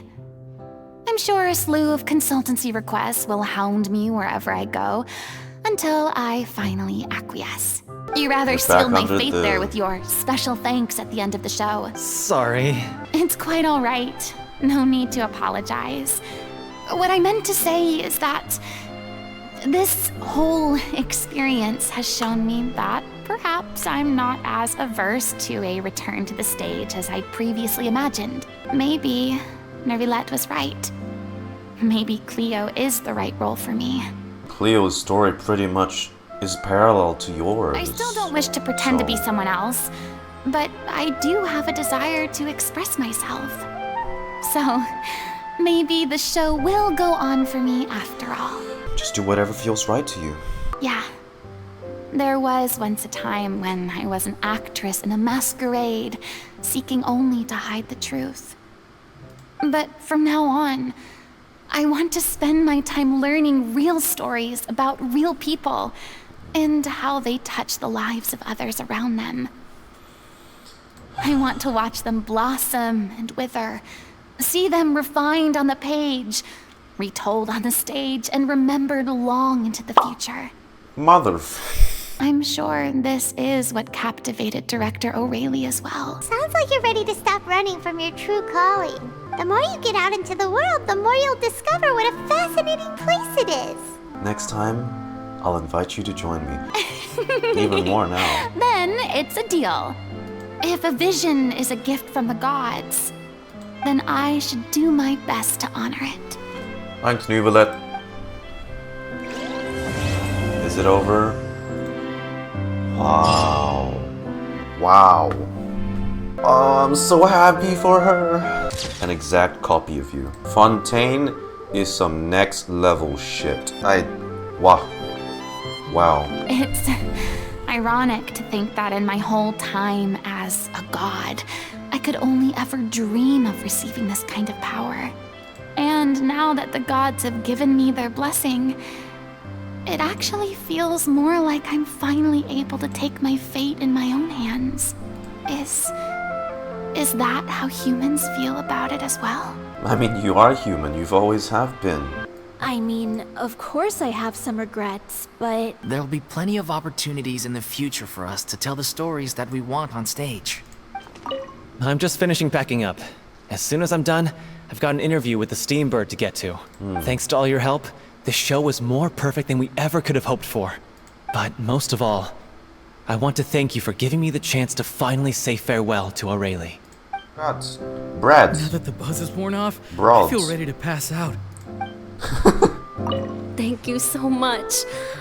I'm sure a slew of consultancy requests will hound me wherever I go, until I finally acquiesce. You rather seal my fate there with your special thanks at the end of the show. Sorry. It's quite all right. No need to apologize. What I meant to say is that this whole experience has shown me that perhaps I'm not as averse to a return to the stage as I previously imagined. Maybe Neuvillette was right. Maybe Cleo is the right role for me. Cleo's story pretty much is parallel to yours. I still don't wish to pretend to be someone else, but I do have a desire to express myself. So, maybe the show will go on for me after all. Just do whatever feels right to you. Yeah. There was once a time when I was an actress in a masquerade, seeking only to hide the truth. But from now on, I want to spend my time learning real stories about real people and how they touch the lives of others around them. I want to watch them blossom and wither, see them refined on the page, retold on the stage, and remembered long into the future. Mother. I'm sure this is what captivated director Aurelie as well. Sounds like you're ready to stop running from your true calling. The more you get out into the world, the more you'll discover what a fascinating place it is. Next time, I'll invite you to join me. Even more now. Then it's a deal. If a vision is a gift from the gods, then I should do my best to honor it. Thanks, Neuvillette. Is it over? Wow. Wow. Oh, I'm so happy for her. An exact copy of you. Fontaine is some next level shit. Wow. Wow. It's ironic to think that in my whole time as a god, I could only ever dream of receiving this kind of power. And now that the gods have given me their blessing, it actually feels more like I'm finally able to take my fate in my own hands. Is that how humans feel about it as well? I mean, you are human. You've always have been. I mean, of course I have some regrets, but... There'll be plenty of opportunities in the future for us to tell the stories that we want on stage. I'm just finishing packing up. As soon as I'm done, I've got an interview with the Steambird to get to. Thanks to all your help, the show was more perfect than we ever could have hoped for. But most of all, I want to thank you for giving me the chance to finally say farewell to Aurelie. Brad. Now that the buzz is worn off, Broads. I feel ready to pass out. Thank you so much.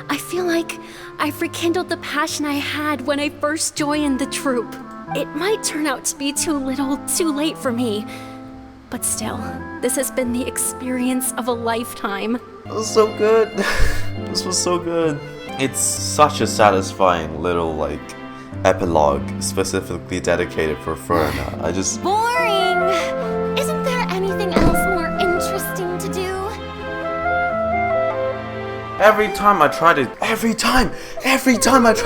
I feel like I've rekindled the passion I had when I first joined the troupe. It might turn out to be too little, too late for me. But still, this has been the experience of a lifetime. It was so good. This was so good. It's such a satisfying little, epilogue specifically dedicated for Furina. I just... Boring! Isn't there anything else more interesting to do? Every time I try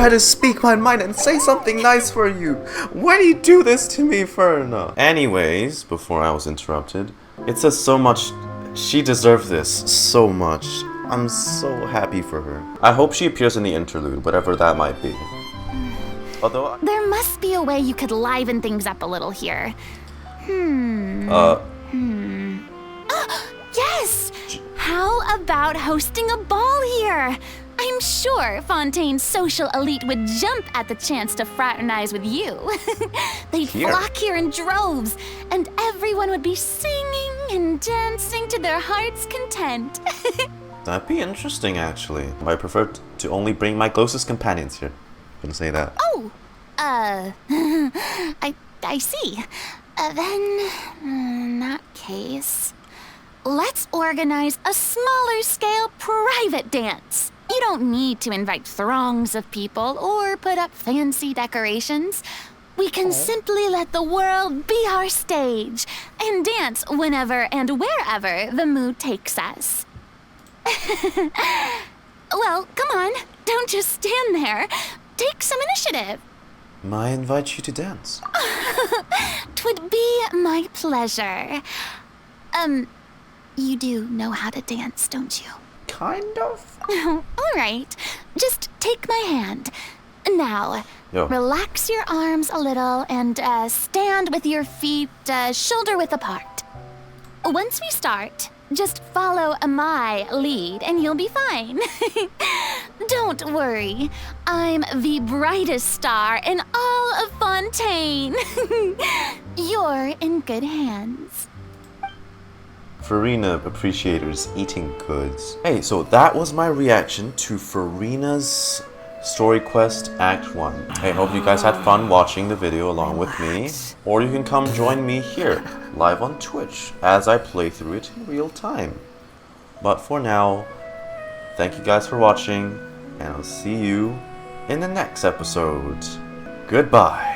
to speak my mind and say something nice for you. Why do you do this to me, Furina? Anyways, before I was interrupted, it says so much. She deserves this so much. I'm so happy for her. I hope she appears in the interlude, whatever that might be. Although there must be a way you could liven things up a little here. Yes! How about hosting a ball here? I'm sure Fontaine's social elite would jump at the chance to fraternize with you. They'd flock here in droves, and everyone would be singing and dancing to their heart's content. That'd be interesting, actually. I prefer to only bring my closest companions here. Couldn't say that. Oh, I see. Then, in that case, let's organize a smaller scale private dance. You don't need to invite throngs of people or put up fancy decorations. We can simply let the world be our stage and dance whenever and wherever the mood takes us. Well, come on, don't just stand there. Take some initiative. may I invite you to dance? 'Twould be my pleasure. You do know how to dance, don't you? Kind of. All right. Just take my hand. Now, relax your arms a little and stand with your feet shoulder-width apart. Once we start, just follow my lead and you'll be fine. Don't worry. I'm the brightest star in all of Fontaine. You're in good hands. Furina appreciators eating goods. Hey, so that was my reaction to Furina's Story Quest Act 1. I hope you guys had fun watching the video along with me. Or you can come join me here, live on Twitch, as I play through it in real time. But for now, thank you guys for watching, and I'll see you in the next episode. Goodbye.